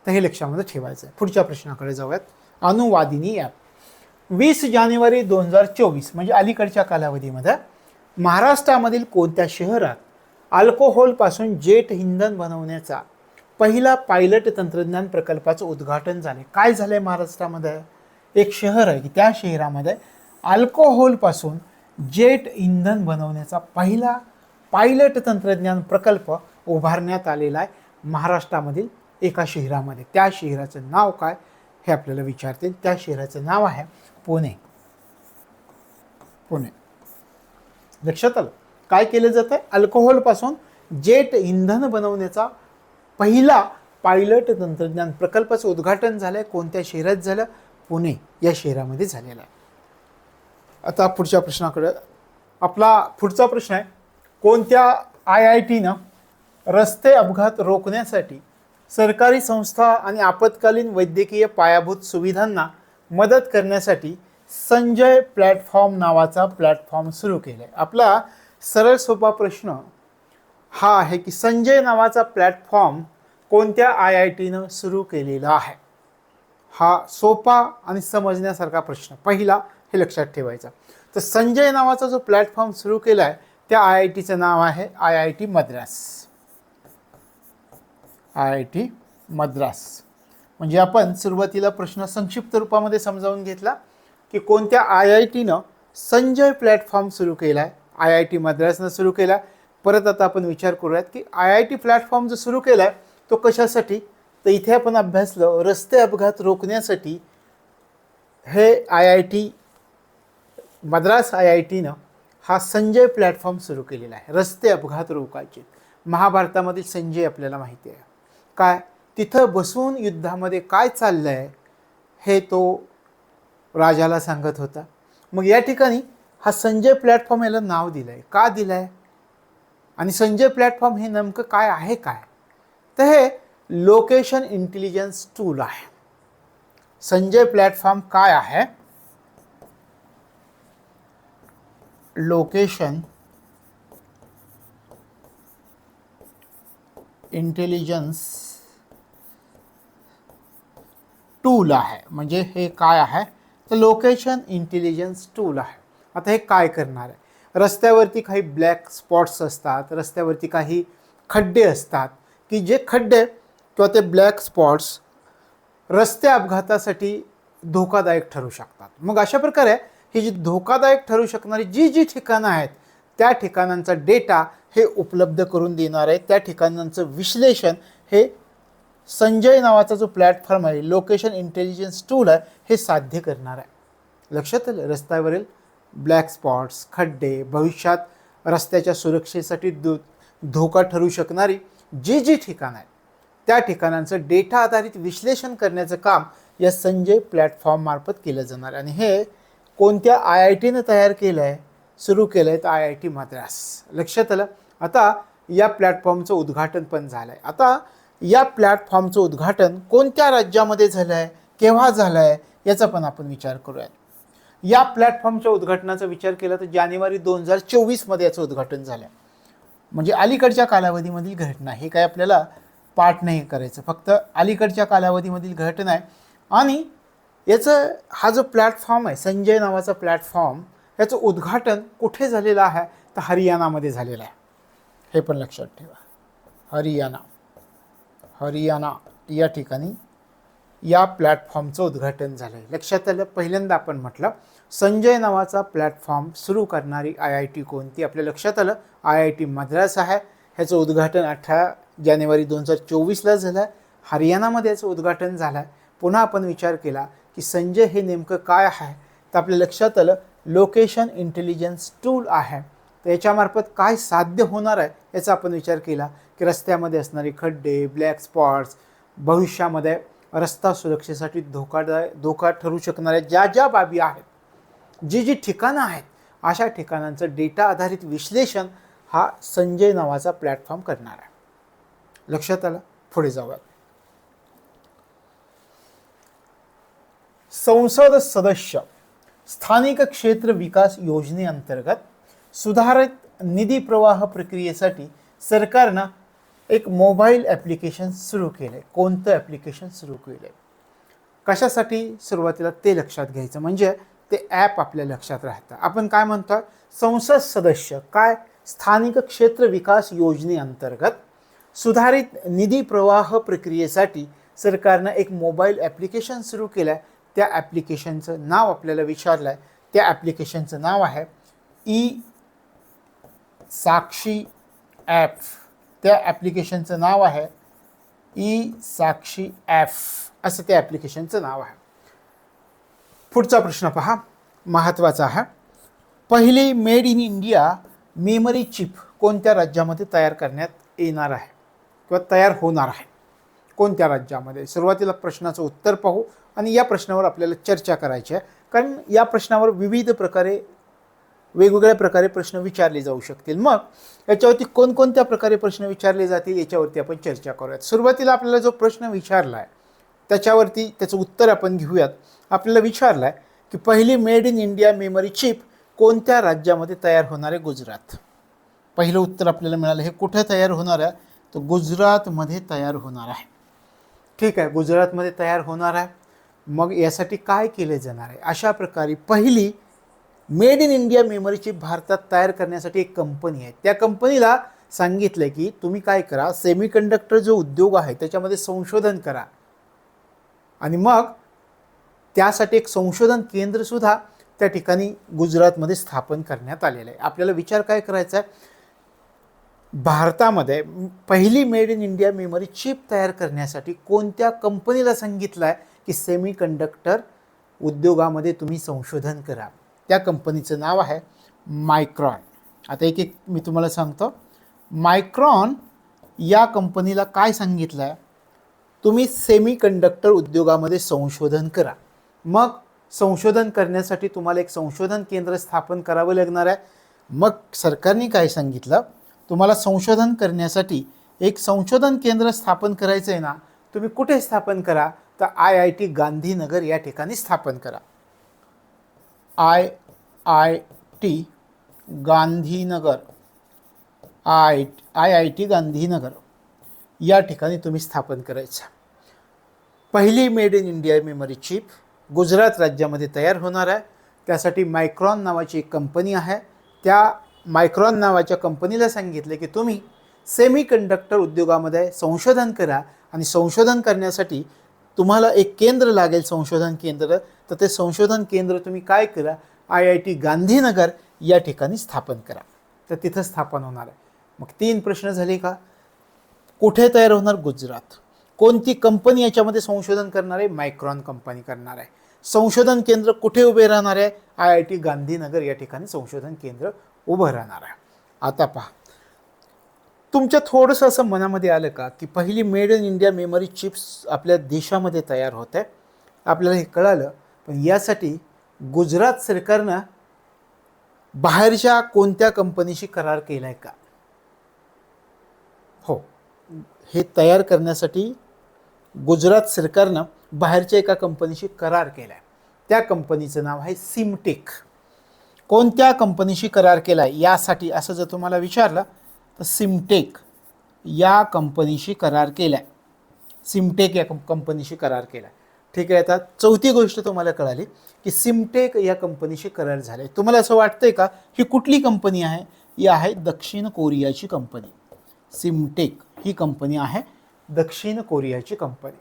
तर हे लक्षामध्ये ठेवायचं आहे. पुढच्या प्रश्नाकडे जाऊयात. अनुवादिनी ॲप 20 जानेवारी 2024 म्हणजे अलीकडच्या कालावधीमध्ये महाराष्ट्रामधील कोणत्या शहरात अल्कोहोलपासून जेट इंधन बनवण्याचा पहिला पायलट तंत्रज्ञान प्रकल्पाचं उद्घाटन झाले? काय झालंय महाराष्ट्रामध्ये? एक शहर आहे की त्या शहरामध्ये अल्कोहोलपासून जेट इंधन बनवण्याचा पहिला पायलट तंत्रज्ञान प्रकल्प उभारण्यात आलेला आहे महाराष्ट्रामधील एका शहरामध्ये. त्या शहराचं नाव काय हे आपल्याला विचारतील. त्या शहराचं नाव आहे पुणे. पुणे. लक्षात आलं? काय केलं जातं आहे? अल्कोहोलपासून जेट इंधन बनवण्याचा पहिला पायलट तंत्रज्ञान प्रकल्पाचं उद्घाटन झालं आहे. कोणत्या शहरात झालं? पुणे या शहरामध्ये झालेलं आहे. आता पुढच्या प्रश्नाकडे. आपला पुढचा प्रश्न आहे, कोणत्या IITनं रस्ते अपघात रोखण्यासाठी सरकारी संस्था आणि आपत्कालीन वैद्यकीय पायाभूत सुविधांना मदत करण्यासाठी संजय प्लॅटफॉर्म नावाचा प्लॅटफॉर्म सुरू केला आहे? आपला सरळ सोपा प्रश्न हा आहे की संजय नावाचा प्लॅटफॉर्म कोणत्या IITनं सुरू केलेला आहे? हा सोपा आणि समजण्यासारखा प्रश्न पहिला हे लक्षात ठेवायचं. तर संजय नावाचा जो प्लॅटफॉर्म सुरू केला आहे त्या IITचं नाव आहे IIT मद्रास. IIT मद्रास. म्हणजे आपण सुरुवातीला प्रश्न संक्षिप्त रूपामध्ये समजावून घेतला की कोणत्या IITनं संजय प्लॅटफॉर्म सुरू केला आहे? IIT मद्रासनं सुरू केला. परत आता आपण विचार करूयात की IIT प्लॅटफॉर्म जो सुरू केला आहे तो कशासाठी? तर इथे आपण अभ्यासलं रस्ते अपघात रोखण्यासाठी हे IIT मद्रास IITनं हा संजय प्लॅटफॉर्म सुरू केलेला आहे. रस्ते अपघात रोखायचे. महाभारतामधील संजय आपल्याला माहिती आहे काय? तिथं बसून युद्धामध्ये काय चाललंय हे तो राजाला सांगत होता. मग या ठिकाणी हा संजय प्लॅटफॉर्म याला नाव दिलंय. का दिलंय आणि संजय प्लॅटफॉर्म हे नेमकं काय आहे काय, तर हे लोकेशन इंटेलिजन्स टूल आहे. संजय प्लॅटफॉर्म काय आहे? लोकेशन इंटेलिजन्स टूल आहे. म्हणजे हे काय आहे तर लोकेशन इंटेलिजन्स टूल आहे. आता हे काय करणार आहे? रस्त्यावरती काही ब्लॅक स्पॉट्स असतात, रस्त्यावरती काही खड्डे असतात की जे खड्डे किंवा ते ब्लॅक स्पॉट्स रस्ते अपघातासाठी धोकादायक ठरू शकतात. मग अशा प्रकारे ही जी धोकादायक ठरू शकणारी जी ठिकाणं आहेत त्या ठिकाणांचा डेटा हे उपलब्ध करून देणार आहे. त्या ठिकाणांचं विश्लेषण हे संजय नावाचा जो प्लॅटफॉर्म आहे, लोकेशन इंटेलिजन्स टूल आहे, हे साध्य करणार आहे. लक्षात आलं? रस्त्यावरील ब्लॅक स्पॉट्स, खड्डे, भविष्यात रस्त्याच्या सुरक्षेसाठी धोका ठरू शकणारी जी ठिकाणं आहेत त्या ठिकाणांचं डेटा आधारित विश्लेषण करण्याचं काम या संजय प्लॅटफॉर्म मार्फत केलं जाणार. आणि हे कोणत्या IITनं तयार केलं आहे, सुरू केलं आहे तर IIT मद्रास. लक्षात आलं? आता या प्लॅटफॉर्मचं उद्घाटन पण झालं आहे. आता या प्लॅटफॉर्मचं उद्घाटन कोणत्या राज्यामध्ये झालं आहे, केव्हा झालं आहे याचा पण आपण विचार करूयात. या प्लॅटफॉर्मच्या उद्घाटनाचा विचार केला तर जानेवारी 2024 याचं उद्घाटन झालं आहे. म्हणजे अलीकडच्या कालावधीमधील घटना. हे काय आपल्याला पाठ नाही करायचं, फक्त अलीकडच्या कालावधीमधील घटना आहे. आणि याचं हा जो प्लॅटफॉर्म आहे संजय नावाचा प्लॅटफॉर्म, याचं उद्घाटन कुठे झालेलं आहे तर हरियाणामध्ये झालेलं आहे. हे पण लक्षात ठेवा. हरियाणा या ठिकाणी या प्लॅटफॉर्मचं उद्घाटन झालं आहे. लक्षात आलं? पहिल्यांदा आपण म्हटलं संजय नावाचा प्लॅटफॉर्म सुरू करणारी IIT कोणती? आपल्या लक्षात आलं IIT मद्रास आहे. ह्याचं उद्घाटन 18 जानेवारी 2024 झालं आहे. हरियाणामध्ये याचं उद्घाटन झालं आहे. पुन्हा आपण विचार केला की संजय हे नेमकं काय आहे तर आपल्या लक्षात आलं लोकेशन इंटेलिजन्स टूल आहे. तर याच्यामार्फत काय साध्य होणार आहे याचा आपण विचार केला की रस्त्यामध्ये असणारे खड्डे, ब्लॅक स्पॉट्स, भविष्यामध्ये रस्ता सुरक्षेसाठी धोका ठरू शकणाऱ्या ज्या बाबी आहेत, जी ठिकाणं आहेत, अशा ठिकाणांचं डेटा आधारित विश्लेषण हा संजय नावाचा प्लॅटफॉर्म करणार आहे. लक्षात आलं? पुढे जाऊया. संसद सदस्य स्थानिक क्षेत्र विकास योजनेअंतर्गत सुधारित निधी प्रवाह प्रक्रियेसाठी सरकारनं एक मोबाईल ॲप्लिकेशन सुरू केलं आहे. कोणतं ॲप्लिकेशन सुरू केलं आहे, कशासाठी सुरुवातीला ते लक्षात घ्यायचं, म्हणजे ते ॲप आपल्या लक्षात राहतं. आपण काय म्हणतो? संसद सदस्य काय? स्थानिक क्षेत्र विकास योजनेअंतर्गत सुधारित निधी प्रवाह प्रक्रियेसाठी सरकारनं एक मोबाईल ॲप्लिकेशन सुरू केलं आहे. त्या ॲप्लिकेशनचं नाव आपल्याला विचारलं आहे. त्या ॲप्लिकेशनचं नाव आहे ई-साक्षी ॲप. त्या ॲप्लिकेशनचं नाव आहे ई-साक्षी ॲप, असं त्या ॲप्लिकेशनचं नाव आहे. पुढचा प्रश्न पहा, महत्त्वाचा आहे. पहिली made in India memory chip कोणत्या राज्यामध्ये तयार करण्यात येणार आहे किंवा तयार होणार आहे? कोणत्या राज्यामध्ये? सुरुवातीला प्रश्नाचं उत्तर पाहू आणि या प्रश्नावर आपल्याला चर्चा करायची आहे. कारण या प्रश्नावर वेगवेगळ्या प्रकारे प्रश्न विचारले जाऊ शकतील. मग याच्यावरती कोणकोणत्या प्रकारे प्रश्न विचारले जातील याच्यावरती आपण चर्चा करूयात. सुरुवातीला आपल्याला जो प्रश्न विचारला आहे त्याच्यावरती त्याचं उत्तर आपण घेऊयात. आपल्याला विचारलं आहे की पहिली made in India memory chip कोणत्या राज्यामध्ये तयार होणार आहे? गुजरात. पहिलं उत्तर आपल्याला मिळालं. हे कुठे तयार होणार आहे? तर गुजरातमध्ये तयार होणार आहे. ठीक आहे, गुजरातमध्ये तयार होणार आहे. मग यासाठी काय केले जाणार आहे? अशा प्रकारे पहिली made in India memory chip भारतात तयार करण्यासाठी एक कंपनी आहे. त्या कंपनीला सांगितलं की तुम्ही काय करा, सेमीकंडक्टर जो उद्योग आहे त्याच्यामध्ये संशोधन करा आणि मग त्यासाठी एक संशोधन केंद्रसुद्धा त्या ठिकाणी गुजरातमध्ये स्थापन करण्यात आलेलं आहे. आपल्याला विचार काय करायचा आहे? भारतामध्ये पहिली made in India memory chip तयार करण्यासाठी कोणत्या कंपनीला सांगितलं आहे की सेमीकंडक्टर उद्योगामध्ये तुम्ही संशोधन करा? त्या कंपनीचं नाव आहे मायक्रॉन. आता एक मी तुम्हाला सांगतो. मायक्रॉन या कंपनीला काय सांगितलं आहे तुम्ही सेमीकंडक्टर उद्योगामध्ये संशोधन करा. मग संशोधन करण्यासाठी तुम्हाला एक संशोधन केंद्र स्थापन करावं लागणार आहे. मग सरकारने काय सांगितलं, तुम्हाला संशोधन करण्यासाठी एक संशोधन केंद्र स्थापन करायचं आहे ना, तुम्ही कुठे स्थापन करा, तर IIT गांधीनगर या ठिकाणी स्थापन करा. IIT गांधीनगर, IIT गांधीनगर या ठिकाणी तुम्ही स्थापन करायचं. पहिली made in India memory chip Gujarat राज्यामध्ये तयार होणार आहे. त्यासाठी मायक्रॉन नावाची एक कंपनी आहे. त्या मायक्रॉन नावाच्या कंपनीला सांगितले की तुम्ही सेमीकंडक्टर उद्योगामध्ये संशोधन करा आणि संशोधन करण्यासाठी तुम्हाला एक केंद्र लागेल, संशोधन केंद्र. तर ते संशोधन केंद्र तुम्ही काय करा, IIT गांधीनगर या ठिकाणी स्थापन करा. तर तिथं स्थापन होणार आहे. मग 3 प्रश्न झाले का? कुठे तयार होणार? गुजरात. कोणती कंपनी याच्यामध्ये संशोधन करणार आहे? मायक्रॉन कंपनी करणार आहे. संशोधन केंद्र कुठे उभे राहणार आहे? IIT गांधीनगर या ठिकाणी संशोधन केंद्र उभं राहणार आहे. आता पहा, तुमच्या थोडंसं असं मनामध्ये आलं का की पहिली made in India memory chips आपल्या देशामध्ये तयार होत आहे, आपल्याला हे कळालं. पण यासाठी गुजरात सरकारनं बाहेरच्या कोणत्या कंपनीशी करार केला आहे का? हो, हे तयार करण्यासाठी गुजरात सरकारनं बाहेरच्या एका कंपनीशी करार केला आहे. त्या कंपनीचं नाव आहे सिमटेक. कोणत्या कंपनीशी करार केला आहे यासाठी असं जर तुम्हाला विचारलं तर सिमटेक या कंपनीशी करार केला आहे. सिमटेक या कंपनीशी करार केला. ठीक आहे. आता चौथी गोष्ट तुम्हाला कळाली की सिमटेक या कंपनीशी करार झाला आहे. तुम्हाला असं वाटतंय का ही कुठली कंपनी आहे? ही आहे दक्षिण कोरियाची कंपनी. सिमटेक ही कंपनी आहे दक्षिण कोरियाची कंपनी.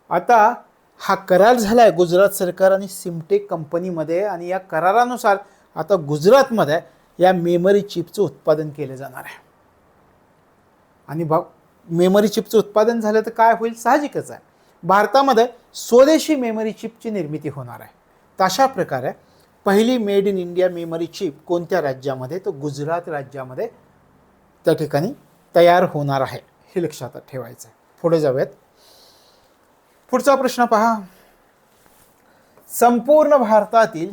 आता हा करार झाला आहे गुजरात सरकार आणि सिमटेक कंपनीमध्ये, आणि या करारानुसार आता गुजरातमध्ये या मेमरी चिपचं उत्पादन केलं जाणार आहे. आणि मेमरी चिपचं उत्पादन झालं तर काय होईल? साहजिकच आहे, भारतामध्ये स्वदेशी मेमरी चिपची निर्मिती होणार आहे. तशा प्रकारे पहिली made in India memory chip कोणत्या राज्यामध्ये? तर गुजरात राज्यामध्ये त्या ठिकाणी तयार होणार आहे. हे लक्षात ठेवायचं आहे. पुढे जाऊयात. पुढचा प्रश्न पहा. संपूर्ण भारतातील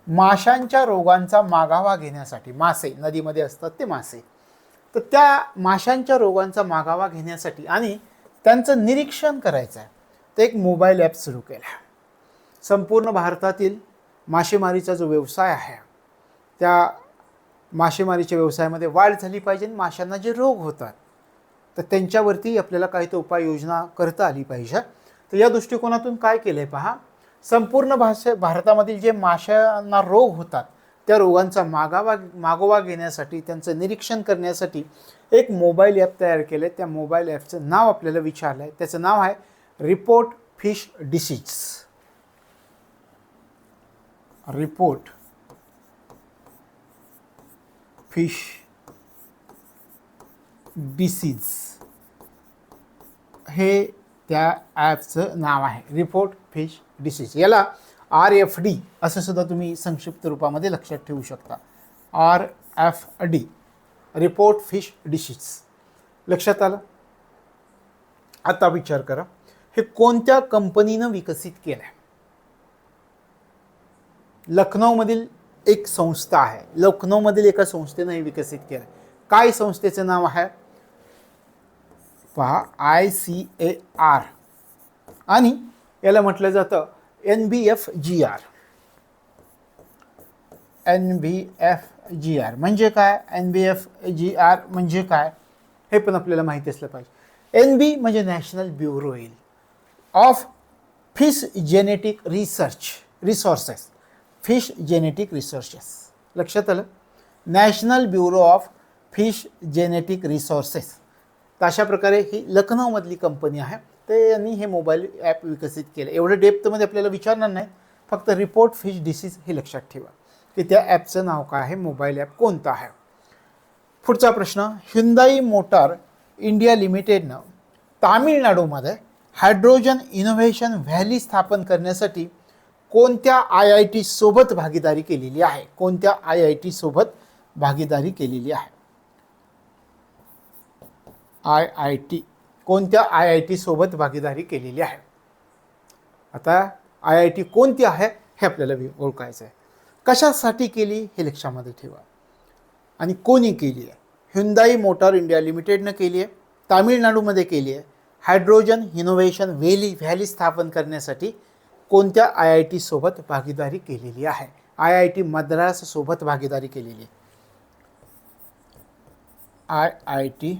माशांच्या रोगांचा मागावा घेण्यासाठी, मासे नदीमध्ये असतात ते मासे, तर त्या माशांच्या रोगांचा मागावा घेण्यासाठी आणि त्यांचं निरीक्षण करायचं आहे, तर एक मोबाईल ॲप सुरू केला आहे. संपूर्ण भारतातील मासेमारीचा जो व्यवसाय आहे त्या मासेमारीच्या व्यवसायामध्ये वाढ झाली पाहिजे. माशांना जे रोग होतात तर त्यांच्यावरती आपल्याला काही तर उपाययोजना करता आली पाहिजे. तर या दृष्टिकोनातून काय केलं आहे पहा, संपूर्ण भारतामधील जे माशांना रोग होतात त्या रोगांचा मागोवा घेण्यासाठी, त्यांचं निरीक्षण करण्यासाठी एक मोबाईल ॲप तयार केलं आहे. त्या मोबाईल ॲपचं नाव आपल्याला विचारलं आहे. त्याचं नाव आहे report fish disease. Report fish disease हे त्या ॲपचं नाव आहे. Report fish disease. याला RFD असं सुद्धा तुम्ही संक्षिप्त रूपामध्ये लक्षात ठेवू शकता. RFD report fish disease. लक्षात आलं? आता विचार करा, हे कोणत्या कंपनीनं विकसित केलं आहे? लखनौमधील एक संस्था आहे. लखनौमधील एका संस्थेनं हे विकसित केलं. काय संस्थेचं नाव आहे पहा, ICAR, आणि याला म्हटलं जातं NBFGR. NBFGR म्हणजे काय? NBFGR म्हणजे काय हे पण आपल्याला माहिती असलं पाहिजे. NB म्हणजे national bureau of fish genetic resources. Fish genetic resources. लक्षात आलं? National bureau of fish genetic resources. तर अशा प्रकारे ही लखनौमधली कंपनी आहे. तर यांनी हे मोबाईल ॲप विकसित केलं. एवढं डेप्थमध्ये आपल्याला विचारणार नाही, फक्त रिपोर्ट फिश डिसीज हे लक्षात ठेवा की त्या ॲपचं नाव काय आहे, मोबाईल ॲप कोणतं आहे. पुढचा प्रश्न. ह्युंदाई मोटार इंडिया लिमिटेडनं तामिळनाडूमध्ये हायड्रोजन इनोव्हेशन व्हॅली स्थापन करण्यासाठी कोणत्या IIT सोबत भागीदारी केलेली आहे? कोणत्या IIT सोबत भागीदारी केलेली आहे? IIT कोणत्या IIT सोबत भागीदारी केलेली आहे? आता IIT कोणती आहे हे आपल्याला ओळखायचं आहे. कशासाठी केली हे लक्षामध्ये ठेवा आणि कोणी केली आहे. ह्युंदाई मोटार इंडिया लिमिटेडनं केली आहे, तामिळनाडूमध्ये केली आहे. हायड्रोजन इनोव्हेशन व्हॅली स्थापन करण्यासाठी कोणत्या IIT सोबत भागीदारी केलेली आहे? IIT मद्रास सोबत भागीदारी केलेली आहे. IIT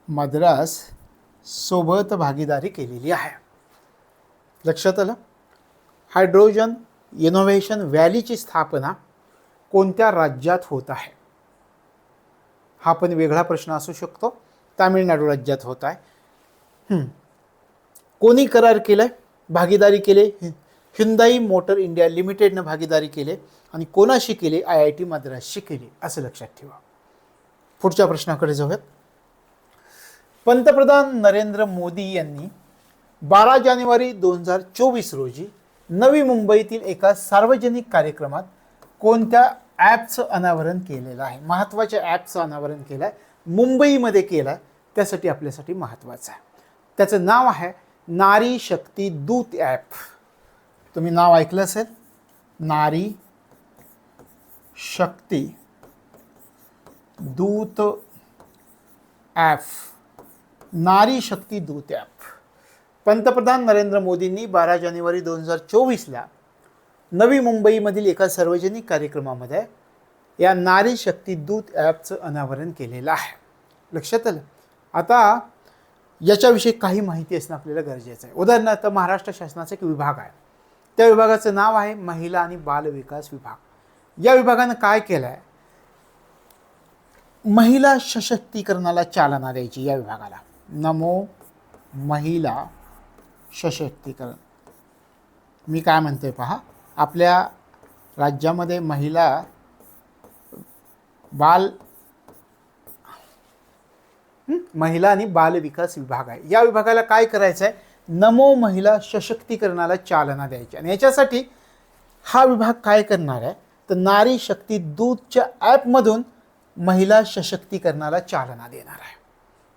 मद्रास सोबत भागीदारी केलेली आहे. लक्षात आलं? हायड्रोजन इनोव्हेशन व्हॅलीची स्थापना कोणत्या राज्यात होत आहे? हा पण वेगळा प्रश्न असू शकतो. तामिळनाडू राज्यात होत आहे. कोणी करार केलाय? भागीदारी केले ह्युंदाई मोटर इंडिया लिमिटेडनं भागीदारी केले आणि कोणाशी केले? IIT मद्रासशी केली, असं लक्षात ठेवा. पुढच्या प्रश्नाकडे जाऊयात. पंतप्रधान नरेंद्र मोदी यांनी 12 जानेवारी 2024 रोजी नवी मुंबईतील एका सार्वजनिक कार्यक्रमात कोणत्या ॲपचं अनावरण केलेलं आहे? महत्त्वाच्या ॲपचं अनावरण केलं आहे, मुंबईमध्ये केलं आहे, त्यासाठी आपल्यासाठी महत्त्वाचं आहे. त्याचं नाव आहे नारी शक्ती दूत ॲप. तुम्ही नाव ऐकलं असेल, नारी शक्ती दूत ॲप. नारी शक्ती दूत ॲप. पंतप्रधान नरेंद्र मोदींनी 12 जानेवारी 2024ला नवी मुंबईमधील एका सार्वजनिक कार्यक्रमामध्ये या नारी शक्ती दूत ॲपचं अनावरण केलेलं आहे. लक्षात आलं? आता याच्याविषयी काही माहिती असणं आपल्याला गरजेचं आहे. उदाहरणार्थ महाराष्ट्र शासनाचा एक विभाग आहे, त्या विभागाचं नाव आहे महिला आणि बाल विकास विभाग. या विभागानं काय केलं आहे? महिला सशक्तीकरणाला चालना द्यायची या विभागाला. नमो महिला सशक्तीकरण. मी काय म्हणतोय पहा, आपल्या राज्यामध्ये महिला आणि बाल विकास विभाग आहे. या विभागाला काय करायचं आहे? नमो महिला सशक्तीकरणाला चालना द्यायची. आणि याच्यासाठी हा विभाग काय करणार आहे तर नारी शक्ती दूतच्या ॲपमधून महिला सशक्तीकरणाला चालना देणार आहे.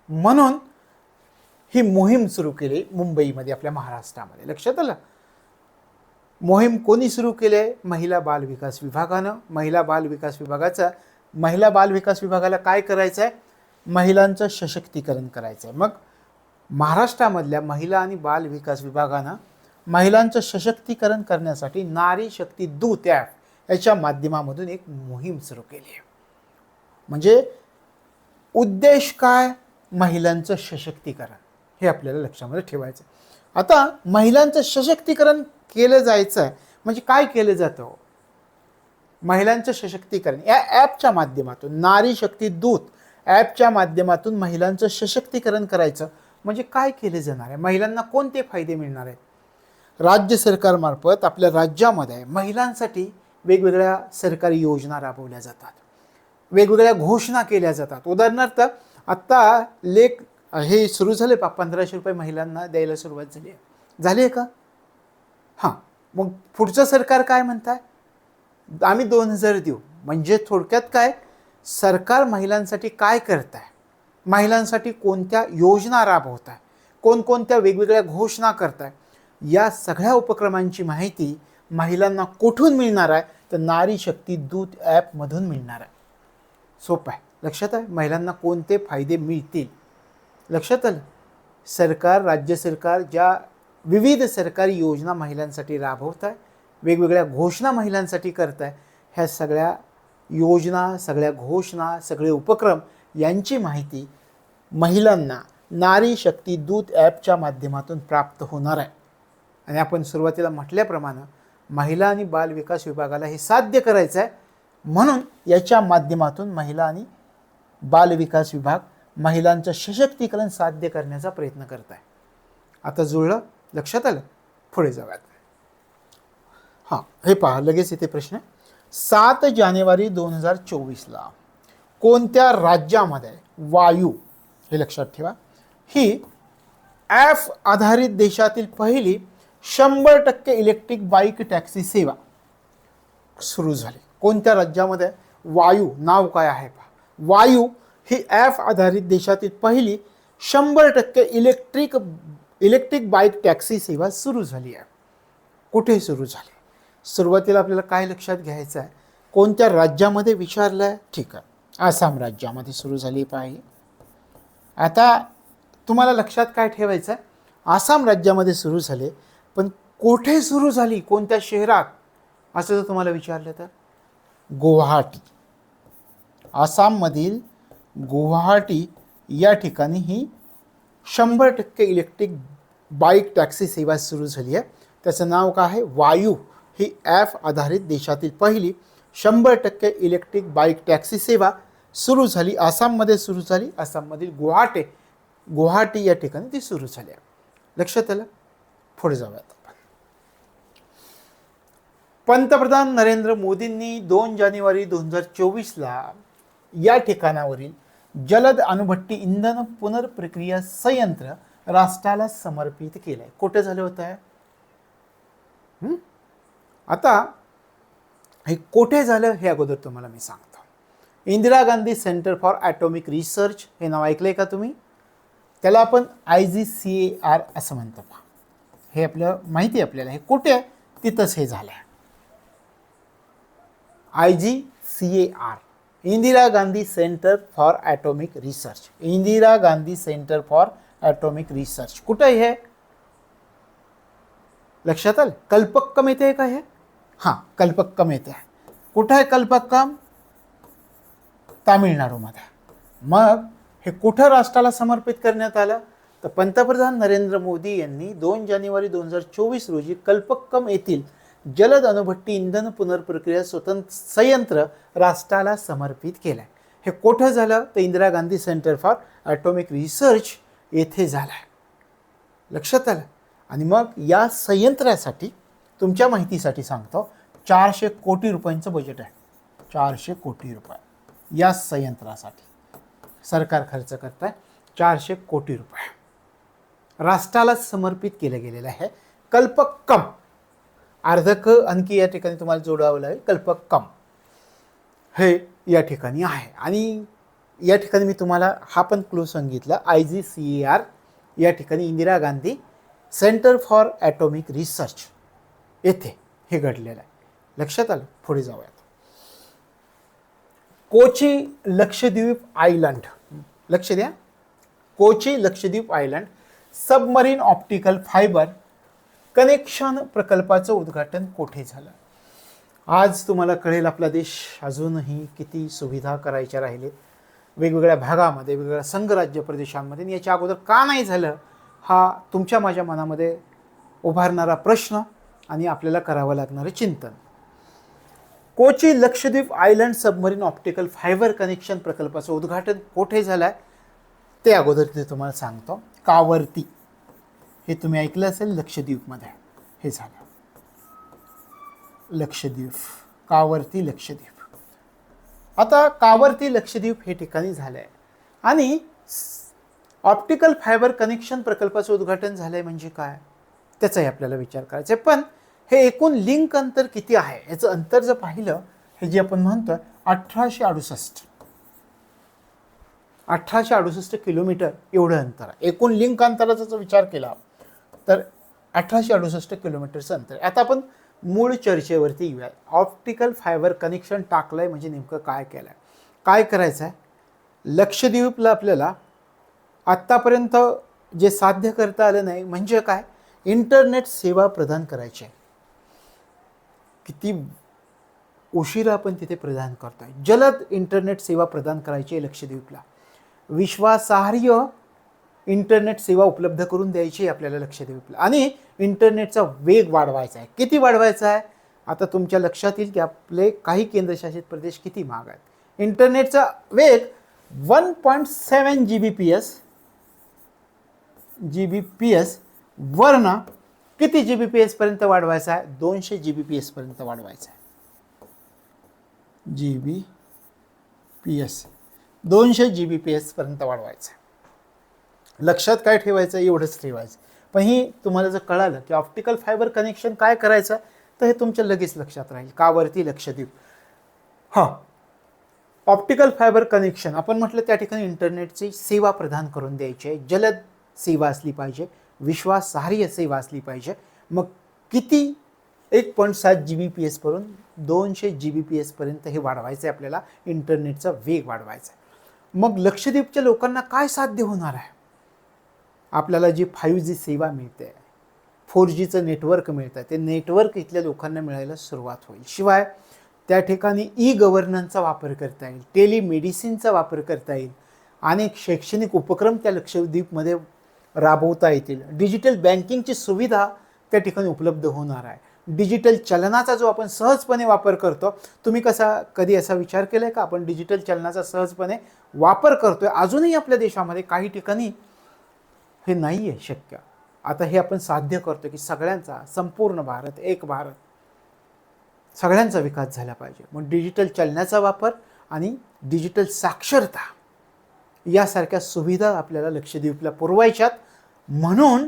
म्हणून ही मोहीम सुरू केली मुंबईमध्ये, आपल्या महाराष्ट्रामध्ये. लक्षात आलं? मोहीम कोणी सुरू केली आहे? महिला बाल विकास विभागानं. महिला बाल विकास विभागाला काय करायचं आहे? महिलांचं सशक्तीकरण करायचं आहे. मग महाराष्ट्रामधल्या महिला आणि बाल विकास विभागानं महिलांचं सशक्तीकरण करण्यासाठी नारी शक्ती दूत ॲप याच्या माध्यमामधून एक मोहीम सुरू केली आहे. म्हणजे उद्देश काय? महिलांचं सशक्तीकरण, हे आपल्याला लक्षामध्ये ठेवायचं. आता महिलांचं सशक्तीकरण केलं जायचं आहे म्हणजे काय केलं जातं? महिलांचं सशक्तीकरण या ॲपच्या माध्यमातून, नारी शक्ती दूत ॲपच्या माध्यमातून महिलांचं सशक्तीकरण करायचं म्हणजे काय केले जाणार आहे? महिलांना कोणते फायदे मिळणार आहेत? राज्य सरकारमार्फत आपल्या राज्यामध्ये महिलांसाठी वेगवेगळ्या सरकारी योजना राबवल्या जातात, वेगवेगळ्या घोषणा केल्या जातात. उदाहरणार्थ आत्ता हे सुरू झाले 1500 रुपये महिलांना द्यायला सुरुवात झाली आहे का? हां, मग पुढचं सरकार काय म्हणत आहे? आम्ही 2000 देऊ. म्हणजे थोडक्यात काय, सरकार महिलांसाठी काय करत आहे, महिलांसाठी कोणत्या योजना राबवत आहे, कोणकोणत्या वेगवेगळ्या घोषणा करत आहे, या सगळ्या उपक्रमांची माहिती महिलांना कुठून मिळणार आहे तर नारी शक्ती दूत ॲपमधून मिळणार आहे. सोपं आहे. लक्षात आहे? महिलांना कोणते फायदे मिळतील. लक्षात आलं? सरकार, राज्य सरकार ज्या विविध सरकारी योजना महिलांसाठी राबवत आहे, वेगवेगळ्या घोषणा महिलांसाठी करत आहे, ह्या सगळ्या योजना, सगळ्या घोषणा, सगळे उपक्रम यांची माहिती महिलांना नारी शक्ती दूत ॲपच्या माध्यमातून प्राप्त होणार आहे. आणि आपण सुरुवातीला म्हटल्याप्रमाणे महिला आणि बाल विकास विभागाला हे साध्य करायचं आहे. म्हणून याच्या माध्यमातून महिला आणि बाल विकास विभाग महिलांचं सशक्तीकरण साध्य करण्याचा प्रयत्न करत आहे. आता जुळलं? लक्षात आलं? पुढे जाऊयात. हां, हे पहा, लगेच इथे प्रश्न. 7 जानेवारी 2024ला कोणत्या राज्यामध्ये वायू, हे लक्षात ठेवा, ही ॲप आधारित देशातील पहिली 100% इलेक्ट्रिक बाईक टॅक्सी सेवा सुरू झाली? कोणत्या राज्यामध्ये? वायू. नाव काय आहे पहा. वायू ही ॲप आधारित देशातील पहिली 100% इलेक्ट्रिक बाईक टॅक्सी सेवा सुरू झाली आहे. कुठे सुरू झाली? सुरुवातीला आपल्याला काय लक्षात घ्यायचं आहे? कोणत्या राज्यामध्ये विचारलं आहे? ठीक आहे, आसाम राज्यामध्ये सुरू झाली पाहिजे. आता तुम्हाला लक्षात काय ठेवायचं आहे? आसाम राज्यामध्ये सुरू झाले, पण कुठे सुरू झाली, कोणत्या शहरात, असं जर तुम्हाला विचारलं तर गुवाहाटी, आसाममधील गुवाहाटी या ठिकाणी ही 100% इलेक्ट्रिक बाईक टॅक्सी सेवा सुरू झाली आहे. त्याचं नाव काय आहे? वायू. ही ॲप आधारित देशातील पहिली 100% इलेक्ट्रिक बाईक टॅक्सी सेवा सुरू झाली, आसाममध्ये सुरू झाली. आसाममधील गुवाहाटी या ठिकाणी ती सुरू झाली आहे. लक्षात आलं? पुढे जाऊयात आपण. पंतप्रधान नरेंद्र मोदींनी 2 जानेवारी 2024ला या ठिकाणावरील जलद अणुभट्टी इंधन पुनर्प्रक्रिया संयंत्र राष्ट्राला समर्पित केलंय. कुठे झालं होतं? आता हे कुठे झालं हे अगोदर तुम्हाला मी सांगतो. Indira Gandhi centre for atomic research हे नाव ऐकलंय का तुम्ही? त्याला आपण IGCAR असं म्हणतो. हे आपलं माहिती आहे आपल्याला. हे कुठे आहे? तिथंच हे झालं आहे. IGCAR, Indira Gandhi centre for atomic research. Indira Gandhi centre for atomic research कुठं आहे? लक्षात आलं? कल्पक्कम येते का हे? हां, कल्पक्कम येते. कुठं आहे कल्पक्कम? तामिळनाडूमध्ये. मग हे कुठं राष्ट्राला समर्पित करण्यात आलं? तर पंतप्रधान नरेंद्र मोदी यांनी 2 जानेवारी 2024 रोजी कल्पक्कम येथील जलद अणुभट्टी इंधन पुनर्प्रक्रिया स्वतंत्र संयंत्र राष्ट्राला समर्पित केलं आहे. हे कुठं झालं? तर Indira Gandhi centre for atomic research येथे झालं आहे. लक्षात आलं? आणि मग या संयंत्रासाठी तुमच्या माहितीसाठी सांगतो, 400 कोटी रुपयांचं बजेट आहे. 400 कोटी रुपये या संयंत्रासाठी सरकार खर्च करत आहे. 400 कोटी रुपये राष्ट्राला समर्पित केलं गेलेलं आहे. कल्पक्कम अर्धक आणखी या ठिकाणी तुम्हाला जोडावं लागेल. कल्पक्कम हे या ठिकाणी आहे. आणि या ठिकाणी मी तुम्हाला हा पण क्लू सांगितला, IGCAR या ठिकाणी Indira Gandhi centre for atomic research येथे हे घडलेलं आहे. लक्षात आलं? पुढे जाऊयात. कोची लक्षद्वीप आयलंड, लक्ष द्या, Kochi Lakshadweep island submarine optical fibre connection प्रकल्पाचं उद्घाटन कुठे झालं? आज तुम्हाला कळेल आपला देश अजूनही किती सुविधा करायच्या राहिलेत वेगवेगळ्या भागामध्ये, वेगवेगळ्या संघराज्य प्रदेशांमध्ये. याच्या अगोदर का नाही झालं हा तुमच्या माझ्या मनामध्ये उभारणारा प्रश्न आणि आपल्याला करावं लागणारं चिंतन. Kochi Lakshadweep island submarine optical fibre connection प्रकल्पाचं उद्घाटन कुठे झालं आहे ते अगोदर ते तुम्हाला सांगतो. कावर्ती, हे तुम्ही ऐकलं असेल, लक्षद्वीपमध्ये हे झालं. लक्षद्वीप, कावर्ती लक्षद्वीप. आता कावर्ती लक्षद्वीप हे ठिकाणी झालं आहे आणि ऑप्टिकल फायबर कनेक्शन प्रकल्पाचं उद्घाटन झालं आहे म्हणजे काय त्याचाही आपल्याला विचार करायचा आहे. पण हे एकूण लिंक अंतर किती आहे याचं अंतर जर पाहिलं, हे जे आपण म्हणतोय 1868 किलोमीटर एवढं अंतर आहे. एकूण लिंक अंतराचा जर विचार केला तर 1868 किलोमीटरचं अंतर. आता आपण मूळ चर्चेवरती येऊया. ऑप्टिकल फायबर कनेक्शन टाकलंय म्हणजे नेमकं काय केलंय, काय करायचं आहे? लक्षद्वीपला आपल्याला आत्तापर्यंत जे साध्य करता आलं नाही म्हणजे काय, इंटरनेट सेवा प्रदान करायची आहे. किती उशिरा आपण तिथे प्रदान करतोय. जलद इंटरनेट सेवा प्रदान करायची आहे लक्षद्वीपला. विश्वासार्ह इंटरनेट सेवा उपलब्ध करून द्यायची आहे आपल्याला लक्षद्वीपला. आणि इंटरनेटचा वेग वाढवायचा आहे. किती वाढवायचा आहे? आता तुमच्या लक्षात येईल की आपले काही केंद्रशासित प्रदेश किती महाग आहेत. इंटरनेटचा वेग 1.7 Gbps वरनं किती Gbps पर्यंत वाढवायचा आहे? 200 Gbps पर्यंत वाढवायचा आहे. Gbps 200 Gbps पर्यंत वाढवायचं आहे. लक्षात काय ठेवायचं? एवढंच ठेवायचं. पण ही तुम्हाला जर कळालं की ऑप्टिकल फायबर कनेक्शन काय करायचं तर हे तुमच्या लगेच लक्षात राहील. कावर्ती लक्षद्वीप. हां, ऑप्टिकल फायबर कनेक्शन आपण म्हटलं त्या ठिकाणी इंटरनेटची सेवा प्रदान करून द्यायची आहे, जलद सेवा असली पाहिजे, विश्वासार्ह सेवा असली पाहिजे. मग किती 1.7 Gbps वरून 200 Gbps पर्यंत हे वाढवायचं आहे, आपल्याला इंटरनेटचा वेग वाढवायचा आहे. मग लक्षद्वीपच्या लोकांना काय साध्य होणार आहे? आपल्याला जी 5G सेवा मिळते, 4Gचं नेटवर्क मिळतं, ते नेटवर्क इथल्या लोकांना मिळायला सुरुवात होईल. शिवाय त्या ठिकाणी गव्हर्नन्सचा वापर करता येईल, टेलिमेडिसिनचा वापर करता येईल, अनेक शैक्षणिक उपक्रम त्या लक्षद्वीपमध्ये राबवता येतील. डिजिटल बँकिंगची सुविधा त्या ठिकाणी उपलब्ध होणार आहे. डिजिटल चलनाचा जो आपण सहजपणे वापर करतो, तुम्ही कधी असा विचार केला आहे का आपण डिजिटल चलनाचा सहजपणे वापर करतोय? अजूनही आपल्या देशामध्ये काही ठिकाणी हे नाही आहे शक्य. आता हे आपण साध्य करतो की सगळ्यांचा, संपूर्ण भारत, एक भारत, सगळ्यांचा विकास झाला पाहिजे. मग डिजिटल चलनाचा वापर आणि डिजिटल साक्षरता यासारख्या सुविधा आपल्याला लक्षद्वीपला पुरवायच्यात. म्हणून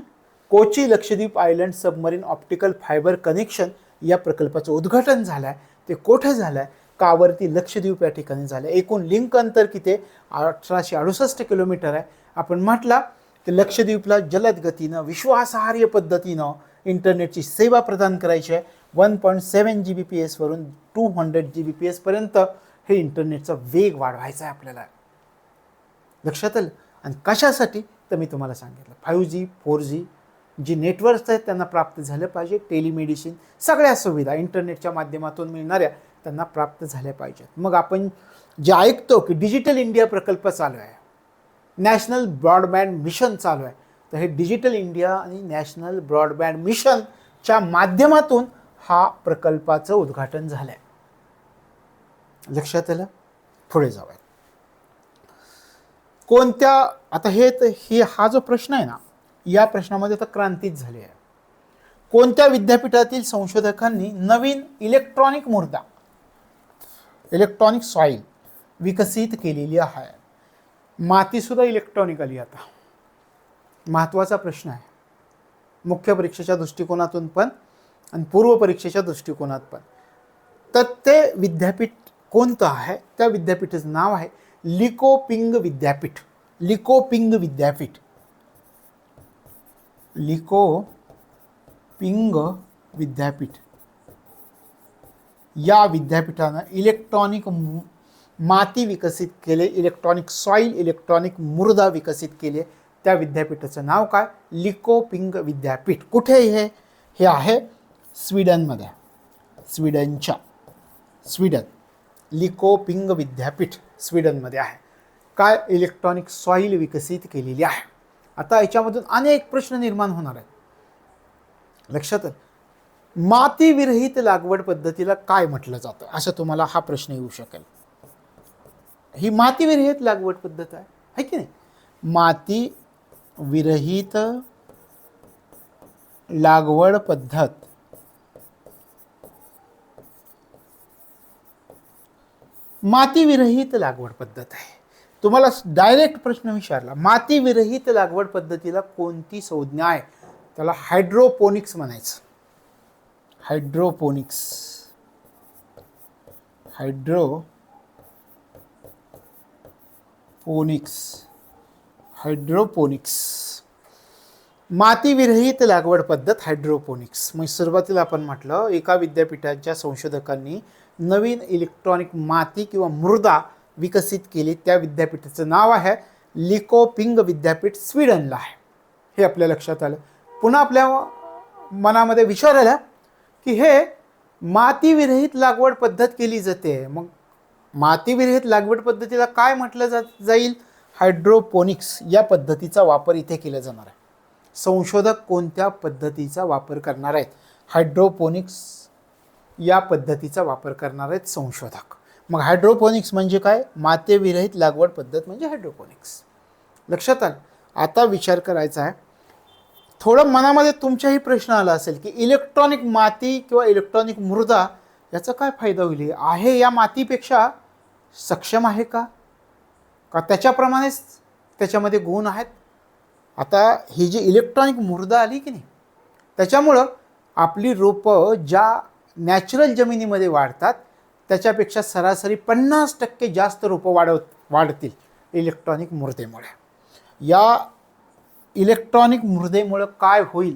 Kochi Lakshadweep island submarine optical fibre connection या प्रकल्पाचं उद्घाटन झालं आहे. ते कुठे झालं आहे? कावर्ती लक्षद्वीप या ठिकाणी झालं. एकूण लिंक अंतर किती? 1868 किलोमीटर आहे. आपण म्हटलं की लक्षद्वीपला जलद गतीनं, विश्वासार्ह पद्धतीनं इंटरनेटची सेवा प्रदान करायची आहे. 1.7 Gbps वरून 200 Gbps पर्यंत हे इंटरनेटचा वेग वाढवायचा आहे आपल्याला. लक्षात आलं? आणि कशासाठी तर मी तुम्हाला सांगितलं, 5G 4G जी नेटवर्क्स आहेत त्यांना प्राप्त झालं पाहिजे. टेलिमेडिसिन सगळ्या सुविधा इंटरनेटच्या माध्यमातून मिळणाऱ्या त्यांना प्राप्त झाल्या पाहिजेत. मग आपण जे ऐकतो की डिजिटल इंडिया प्रकल्प चालू आहे, नॅशनल ब्रॉडबँड मिशन चालू आहे, तर हे डिजिटल इंडिया आणि नॅशनल ब्रॉडबँड मिशनच्या माध्यमातून हा प्रकल्पाचं उद्घाटन झालं आहे. लक्षात आलं? पुढे जाऊया. कोणत्या, आता हा जो प्रश्न आहे ना, या प्रश्नामध्ये आता क्रांतीच झाली आहे. कोणत्या विद्यापीठातील संशोधकांनी नवीन इलेक्ट्रॉनिक मृदा, इलेक्ट्रॉनिक सॉईल विकसित केलेली आहे? मातीसुद्धा इलेक्ट्रॉनिक आली आता. महत्त्वाचा प्रश्न आहे, मुख्य परीक्षेच्या दृष्टिकोनातून पण आणि पूर्व परीक्षेच्या दृष्टिकोनात पण. तर ते विद्यापीठ कोणतं आहे? त्या विद्यापीठाचं नाव आहे लिकोपिंग विद्यापीठ. लिकोपिंग विद्यापीठ, लिकोपिंग विद्यापीठ. या विद्यापीठानं इलेक्ट्रॉनिक माती विकसित केले, इलेक्ट्रॉनिक सॉईल, इलेक्ट्रॉनिक मृदा विकसित केली. त्या विद्यापीठाचं नाव काय? लिकोपिंग विद्यापीठ. कुठे हे आहे? स्वीडनमध्ये, स्वीडन. लिकोपिंग विद्यापीठ स्वीडनमध्ये आहे. काय? इलेक्ट्रॉनिक सॉईल विकसित केलेली आहे. आता याच्यामधून अनेक प्रश्न निर्माण होणार आहेत. लक्षात आलं? मातीविरहित लागवड पद्धतीला काय म्हटलं जातं, असं तुम्हाला हा प्रश्न येऊ शकेल. ही मातीविरहित लागवड पद्धत आहे की नाही? माती विरहित लागवड पद्धत, मातीविरहित लागवड पद्धत आहे. तुम्हाला डायरेक्ट प्रश्न विचारला, मातीविरहित लागवड पद्धतीला कोणती संज्ञा आहे? त्याला हायड्रोपोनिक्स म्हणायचं. हायड्रोपोनिक्स, हायड्रोपोनिक्स, मातीविरहित लागवड पद्धत हायड्रोपोनिक्स. मग सुरुवातीला आपण म्हटलं एका विद्यापीठाच्या संशोधकांनी नवीन इलेक्ट्रॉनिक माती किंवा मृदा विकसित केली. त्या विद्यापीठाचं नाव आहे लिकोपिंग विद्यापीठ, स्वीडनला आहे. हे आपल्या लक्षात आलं. पुन्हा आपल्या मनामध्ये विचार आला की हे मातीविरहित लागवड पद्धत केली जाते, मग मातीविरहित लागवड पद्धतीला काय म्हटलं जाईल? हायड्रोपोनिक्स या पद्धतीचा वापर इथे केला जाणार आहे. संशोधक कोणत्या पद्धतीचा वापर करणार आहेत? हायड्रोपोनिक्स या पद्धतीचा वापर करणार आहेत संशोधक. मग हायड्रोपोनिक्स म्हणजे काय? मातीविरहित लागवड पद्धत म्हणजे हायड्रोपोनिक्स. लक्षात आलं? आता विचार करायचा आहे, थोडं मनामध्ये तुमच्याही प्रश्न आला असेल की इलेक्ट्रॉनिक माती किंवा इलेक्ट्रॉनिक मृदा याचा काय फायदा होईल? आहे या मातीपेक्षा सक्षम आहे का त्याच्याप्रमाणेच त्याच्यामध्ये गुण आहेत? आता ही जी इलेक्ट्रॉनिक मृदा आली की नाही, त्याच्यामुळं आपली रोपं ज्या नॅचरल जमिनीमध्ये वाढतात त्याच्यापेक्षा सरासरी 50% जास्त रोपं वाढतील इलेक्ट्रॉनिक मृदेमुळे. या इलेक्ट्रॉनिक मृदेमुळं काय होईल,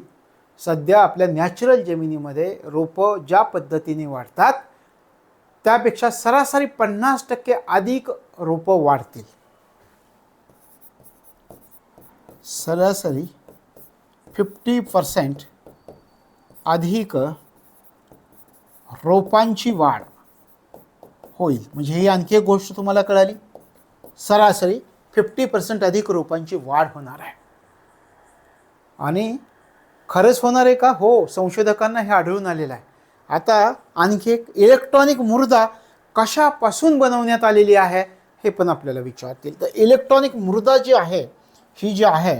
सध्या आपल्या नॅचरल जमिनीमध्ये रोपं ज्या पद्धतीने वाढतात त्यापेक्षा सरासरी 50% अधिक रोपं वाढतील. सरासरी 50% अधिक रोपांची वाढ होईल. म्हणजे ही आणखी एक गोष्ट तुम्हाला कळाली, सरासरी 50% अधिक रोपांची वाढ होणार आहे. आणि खरंच होणार आहे का? हो, संशोधकांना हे आढळून आलेलं आहे. आता आणखी एक, इलेक्ट्रॉनिक मृदा कशापासून बनवण्यात आलेली आहे हे पण आपल्याला विचारतील. तर इलेक्ट्रॉनिक मृदा जी आहे ही जी आहे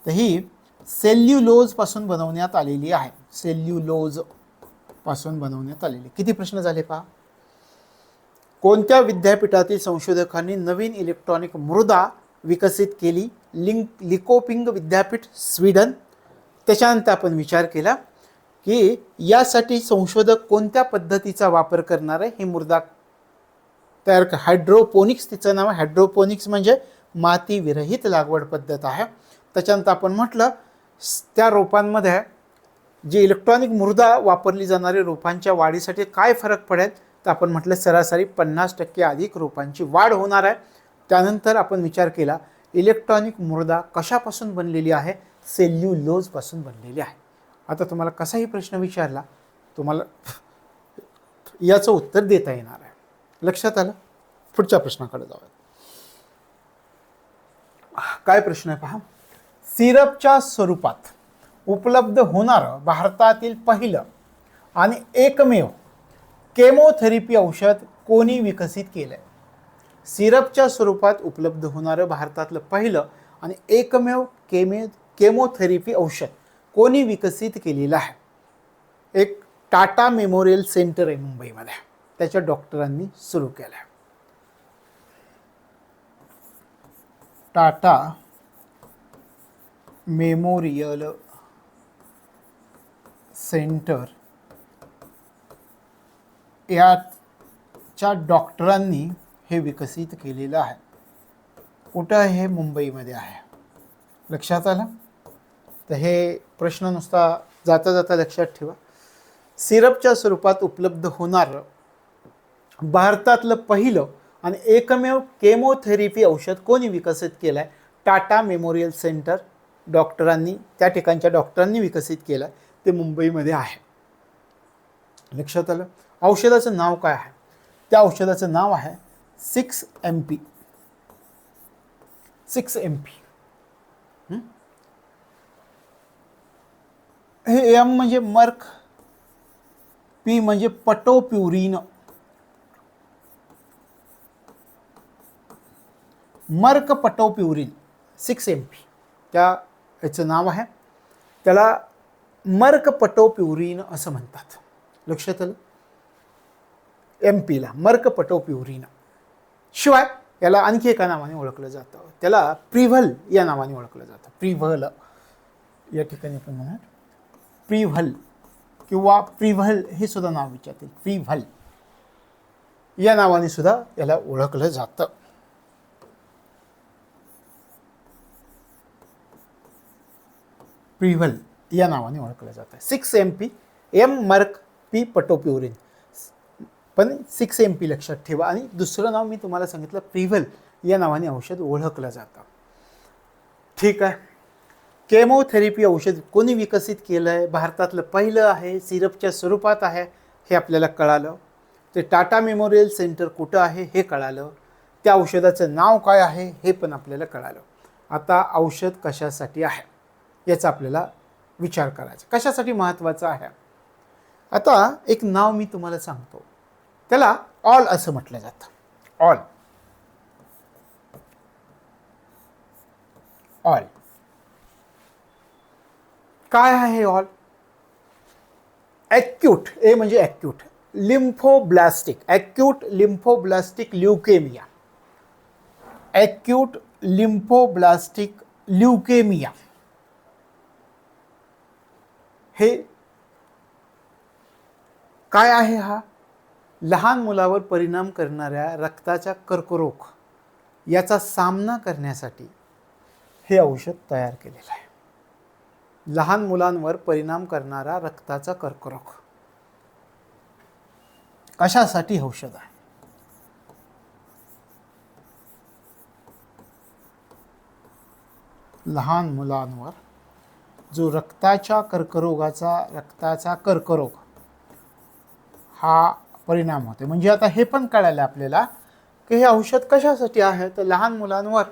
तर ही सेल्युलोज पासून बनवण्यात आलेली आहे. सेल्युलोज पासून बनवण्यात आलेली. किती प्रश्न झाले पहा. कोणत्या विद्यापीठातील संशोधकांनी नवीन इलेक्ट्रॉनिक मृदा विकसित केली? लिकोपिंग विद्यापीठ, स्वीडन. त्याच्यानंतर आपण विचार केला की यासाठी संशोधक कोणत्या पद्धतीचा वापर करणार आहे ही मृदा तयार. हायड्रोपोनिक्स तिचं नाव आहे. हायड्रोपोनिक्स म्हणजे माती विरहित लागवड पद्धत आहे. त्याच्यानंतर आपण म्हटलं त्या रोपांमध्ये जी इलेक्ट्रॉनिक मृदा वापरली जाणारी रोपांच्या वाढीसाठी काय फरक पडेल, तर आपण म्हटलं सरासरी 50% अधिक रोपांची वाढ होणार आहे. त्यानंतर आपण विचार केला इलेक्ट्रॉनिक मृदा कशापासून बनलेली आहे? सेल्युलोजपासून बनलेली आहे. आता तुम्हाला कसाही प्रश्न विचारला तुम्हाला याचं उत्तर देता येणार आहे. लक्षात आलं? पुढच्या प्रश्नाकडे जाऊया. काय प्रश्न आहे पहा. सिरपच्या स्वरूपात उपलब्ध होणारं भारतातील पहिलं आणि एकमेव केमोथेरपी औषध कोणी विकसित केलं आहे? सिरपच्या स्वरूपात उपलब्ध होणारं भारतातलं पहिलं आणि एकमेव केमोथेरपी औषध कोणी विकसित केलेलं आहे? एक टाटा मेमोरियल सेंटर आहे मुंबईमध्ये, त्याच्या डॉक्टरांनी सुरू केलं आहे. टाटा मेमोरियल सेंटर याच्या डॉक्टरांनी हे विकसित केलेलं आहे. कुठं आहे? हे मुंबईमध्ये आहे. लक्षात आलं? तर हे प्रश्न नुसता जाता जाता लक्षात ठेवा. सिरपच्या स्वरूपात उपलब्ध होणारं भारतातलं पहिलं आणि एकमेव केमोथेरपी औषध कोणी विकसित केलं आहे? टाटा मेमोरियल सेंटर डॉक्टरांनी, त्या ठिकाणच्या डॉक्टरांनी विकसित केलं आहे. ते मुंबईमध्ये आहे. लक्षात आलं? औषधाचं नाव काय आहे? त्या औषधाचं नाव आहे 6MP. 6MP. हे एम म्हणजे मर्क, पी म्हणजे पटोप्युरिन. मर्क पटोप्युरिन 6MP त्या याचं नाव आहे. त्याला मर्क पटोप्युरिन असं म्हणतात. लक्षात आलं? MP ला मर्क पटोप्युरिन. शिवाय याला आणखी एका नावाने ओळखलं जातं, त्याला प्रिव्हल या नावाने ओळखलं जातं. प्रिव्हल या ठिकाणी पण म्हणा प्रिव्हल किंवा प्रिव्हल हे सुद्धा नाव विचारतील. प्रिव्हल या नावाने सुद्धा याला ओळखलं जातं. प्रिव्हल या नावाने ओळखलं जातं. 6MP, एम मर्क, पी पटोप्युरिन, पण 6MP लक्षात ठेवा. आणि दुसरं नाव मी तुम्हाला सांगितलं प्रिव्हल या नावाने औषध ओळखलं जातं. ठीक आहे. केमोथेरपी औषध कोणी विकसित केलं आहे? भारतातलं पहिलं आहे, सिरपच्या स्वरूपात आहे, हे आपल्याला कळालं. ते टाटा मेमोरियल सेंटर कुठं आहे हे कळालं. त्या औषधाचं नाव काय आहे हे पण आपल्याला कळालं. आता औषध कशासाठी आहे याचा आपल्याला विचार करायचा, कशासाठी महत्त्वाचं आहे. आता एक नाव मी तुम्हाला सांगतो, त्याला ऑल असं म्हटलं जातं. ऑल. ऑल काय आहे ऑल? ॲक्यूट, ए म्हणजे acute lymphoblastic, acute lymphoblastic leukaemia, acute lymphoblastic leukaemia हे काय आहे? हा लहान मुलावर परिणाम करणाऱ्या रक्ताच्या कर्करोग याचा सामना करण्यासाठी हे औषध तयार केलेलं आहे. लहान मुलांवर परिणाम करणारा रक्ताचा कर्करोग कशासाठी औषध आहे? लहान मुलांवर जो रक्ताचा कर्करोग हा परिणाम होते. म्हणजे आता हे पण कळालं आपल्याला की हे औषध कशासाठी आहे. तर लहान मुलांवर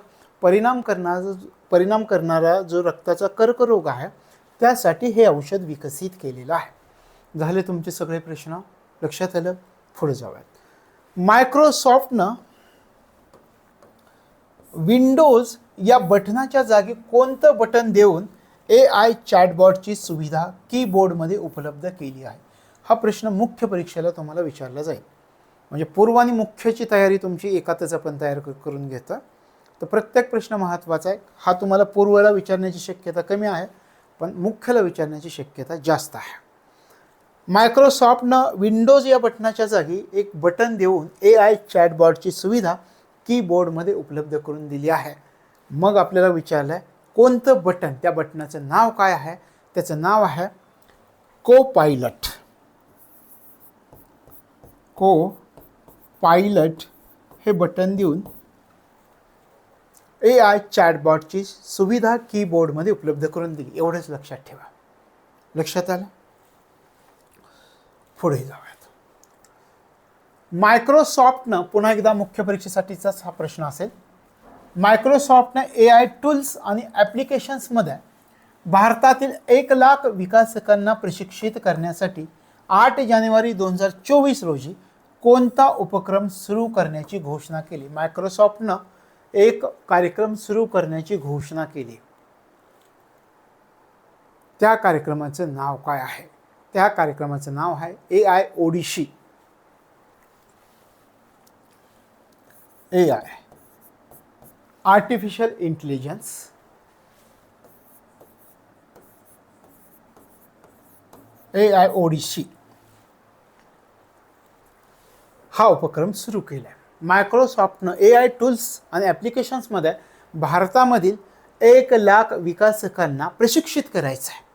परिणाम करणारा जो रक्ताचा कर्करोग आहे त्यासाठी हे औषध विकसित केलेलं आहे. झाले तुमचे सगळे प्रश्न लक्षात आलं. पुढे जाऊयात. मायक्रोसॉफ्टनं विंडोज या बटनाच्या जागी कोणतं बटन देऊन AI चॅटबॉटची सुविधा कीबोर्डमध्ये उपलब्ध केली आहे? हा प्रश्न मुख्य परीक्षेला तुम्हाला विचारला जाईल. म्हणजे पूर्व आणि मुख्यची तयारी तुमची एकातच आपण तयार करून घेता. तर प्रत्येक प्रश्न महत्त्वाचा आहे. हा तुम्हाला पूर्वला विचारण्याची शक्यता कमी आहे, पण मुख्यला विचारण्याची शक्यता जास्त आहे. मायक्रोसॉफ्टनं विंडोज या बटनाच्या जागी एक बटन देऊन AI चॅटबॉटची सुविधा कीबोर्डमध्ये उपलब्ध करून दिली आहे. मग आपल्याला विचारलं आहे कोणतं बटन, त्या बटनाचं नाव काय आहे? त्याचं नाव आहे को-पायलट. को-पायलट हे बटन देऊन AI चॅटबॉटची सुविधा कीबोर्डमध्ये उपलब्ध करून दिली. एवढंच लक्षात ठेवा. लक्षात आलं. पुढे जाऊयात. मायक्रोसॉफ्टनं, पुन्हा एकदा मुख्य परीक्षेसाठीचाच हा प्रश्न असेल, मायक्रोसॉफ्टनं AI टूल्स आणि ॲप्लिकेशन्समध्ये भारतातील 1,00,000 विकासकांना प्रशिक्षित करण्यासाठी 8 जानेवारी 2024 रोजी कोणता उपक्रम सुरू करण्याची घोषणा केली? मायक्रोसॉफ्टनं एक कार्यक्रम सुरू करण्याची घोषणा केली. त्या कार्यक्रमाचं नाव काय आहे? त्या कार्यक्रमाचं नाव आहे AI odyssey. AI artificial intelligence AI odyssey हा उपक्रम सुरू केला आहे. मायक्रोसॉफ्टनं AI टूल्स आणि ॲप्लिकेशन्समध्ये भारतामधील 1,00,000 विकासकांना प्रशिक्षित करायचं आहे.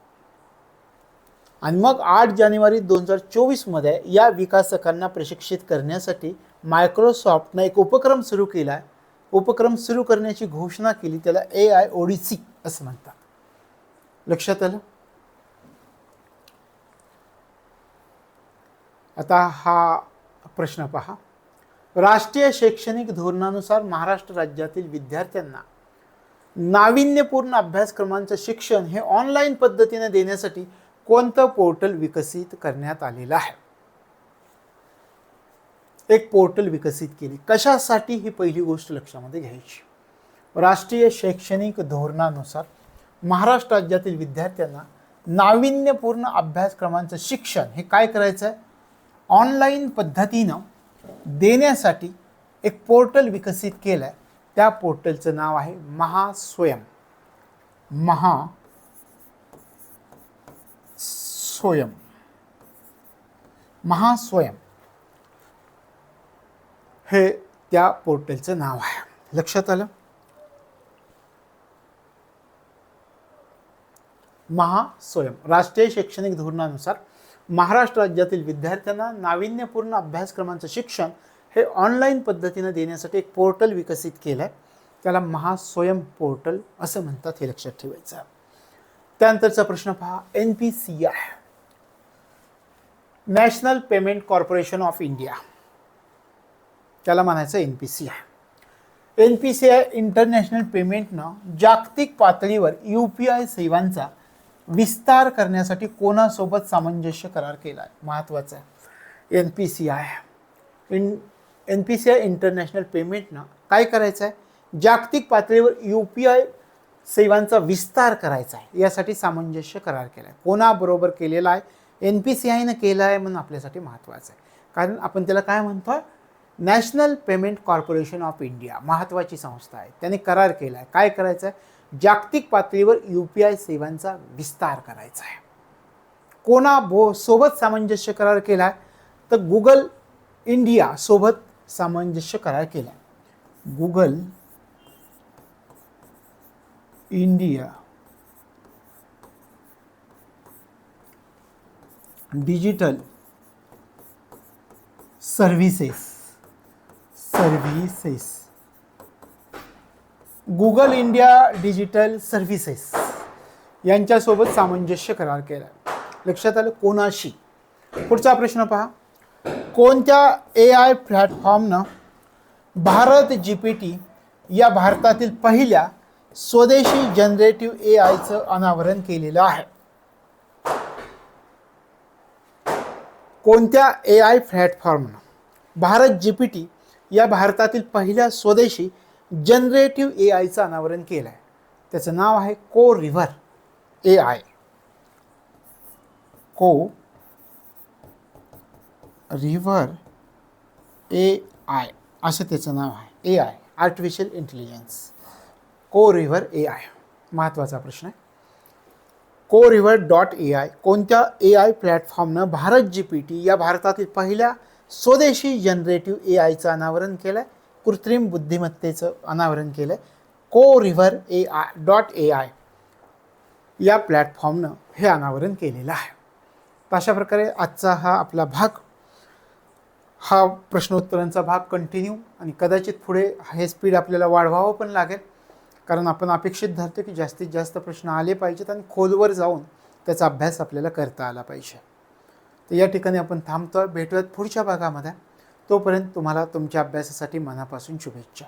आणि मग 8 जानेवारी 2024 या विकासकांना प्रशिक्षित करण्यासाठी मायक्रोसॉफ्टनं एक उपक्रम सुरू केला आहे. उपक्रम सुरू करण्याची घोषणा केली, त्याला AI ओडिसी असं म्हणतात. लक्षात आलं. आता हा प्रश्न पहा. राष्ट्रीय शैक्षणिक धोरणानुसार महाराष्ट्र राज्यातील विद्यार्थ्यांना नाविन्यपूर्ण अभ्यासक्रमांचं शिक्षण हे ऑनलाईन पद्धतीने देण्यासाठी कोणतं पोर्टल विकसित करण्यात आलेलं आहे? एक पोर्टल विकसित केली. कशासाठी? ही पहिली गोष्ट लक्षामध्ये घ्यायची. राष्ट्रीय शैक्षणिक धोरणानुसार महाराष्ट्र राज्यातील विद्यार्थ्यांना नाविन्यपूर्ण अभ्यासक्रमांचं शिक्षण हे काय करायचं आहे? ऑनलाईन पद्धतीनं देण्यासाठी एक पोर्टल विकसित केलं आहे. त्या पोर्टलचं नाव आहे महास्वयं. महास्वयं हे त्या पोर्टलचं नाव आहे. लक्षात आलं. महास्वयं राष्ट्रीय शैक्षणिक धोरणानुसार महाराष्ट्र राज्यातील विद्यार्थ्यांना नाविन्यपूर्ण अभ्यासक्रमांचं शिक्षण हे ऑनलाईन पद्धतीने देण्यासाठी एक पोर्टल विकसित केलं आहे. त्याला महास्वयं पोर्टल असं म्हणतात. हे लक्षात ठेवायचं आहे. त्यानंतरचा प्रश्न पहा. NPCI national payment corporation of India, त्याला म्हणायचं NPCI. NPCI इंटरनॅशनल पेमेंटनं जागतिक पातळीवर UPI सेवांचा विस्तार करण्यासाठी कोणासोबत सामंजस्य करार केला आहे? महत्त्वाचं आहे. NPCI इंटरनॅशनल पेमेंटनं काय करायचं आहे? जागतिक पातळीवर UPI सेवांचा विस्तार करायचा आहे, यासाठी सामंजस्य करार केला आहे. कोणाबरोबर केलेला आहे? NPCIनं केला आहे, म्हणून आपल्यासाठी महत्त्वाचं आहे. कारण आपण त्याला काय म्हणतो? National payment corporation of India, महत्त्वाची संस्था आहे. त्याने करार केला आहे. काय करायचं आहे? जागतिक पातळीवर UPI सेवांचा विस्तार करायचा आहे. सोबत सामंजस्य करार केला आहे? तर इंडिया सोबत सामंजस्य करार केला. Google India digital services Google India digital services यांच्यासोबत सामंजस्य करार केला. लक्षात आलं कोणाशी. पुढचा प्रश्न पहा. कोणत्या AI प्लॅटफॉर्मनं भारत GPT या भारतातील पहिल्या स्वदेशी जनरेटिव्ह AIचं अनावरण केलेलं आहे. कोणत्या AI प्लॅटफॉर्मनं भारत GPT या भारतातील पहिल्या स्वदेशी जनरेटिव्ह AIचं अनावरण केलं आहे. त्याचं नाव आहे कोरिव्हर AI. कोरिव्हर AI असं त्याचं नाव आहे. AI artificial intelligence. कोरिव्हर AI महत्त्वाचा प्रश्न आहे. कोरिव्हर.ai कोणत्या AI प्लॅटफॉर्मनं भारत GPT या भारतातील पहिल्या स्वदेशी जनरेटिव्ह AIचं अनावरण केलं आहे. कृत्रिम बुद्धिमत्तेचं अनावरण केलं आहे. कोरिव्हर.ai या प्लॅटफॉर्मनं हे अनावरण केलेलं आहे. तर अशा प्रकारे आजचा हा आपला भाग, हा प्रश्नोत्तरांचा भाग कंटिन्यू, आणि कदाचित पुढे हे स्पीड आपल्याला वाढवावं पण लागेल, कारण आपण अपेक्षित धरतो की जास्तीत जास्त प्रश्न आले पाहिजेत आणि खोलवर जाऊन त्याचा अभ्यास आपल्याला करता आला पाहिजे. तर या ठिकाणी आपण थांबतो. भेटूयात पुढच्या भागामध्ये. तोपर्यंत तुम्हाला तुमच्या अभ्यासासाठी मनापासून शुभेच्छा.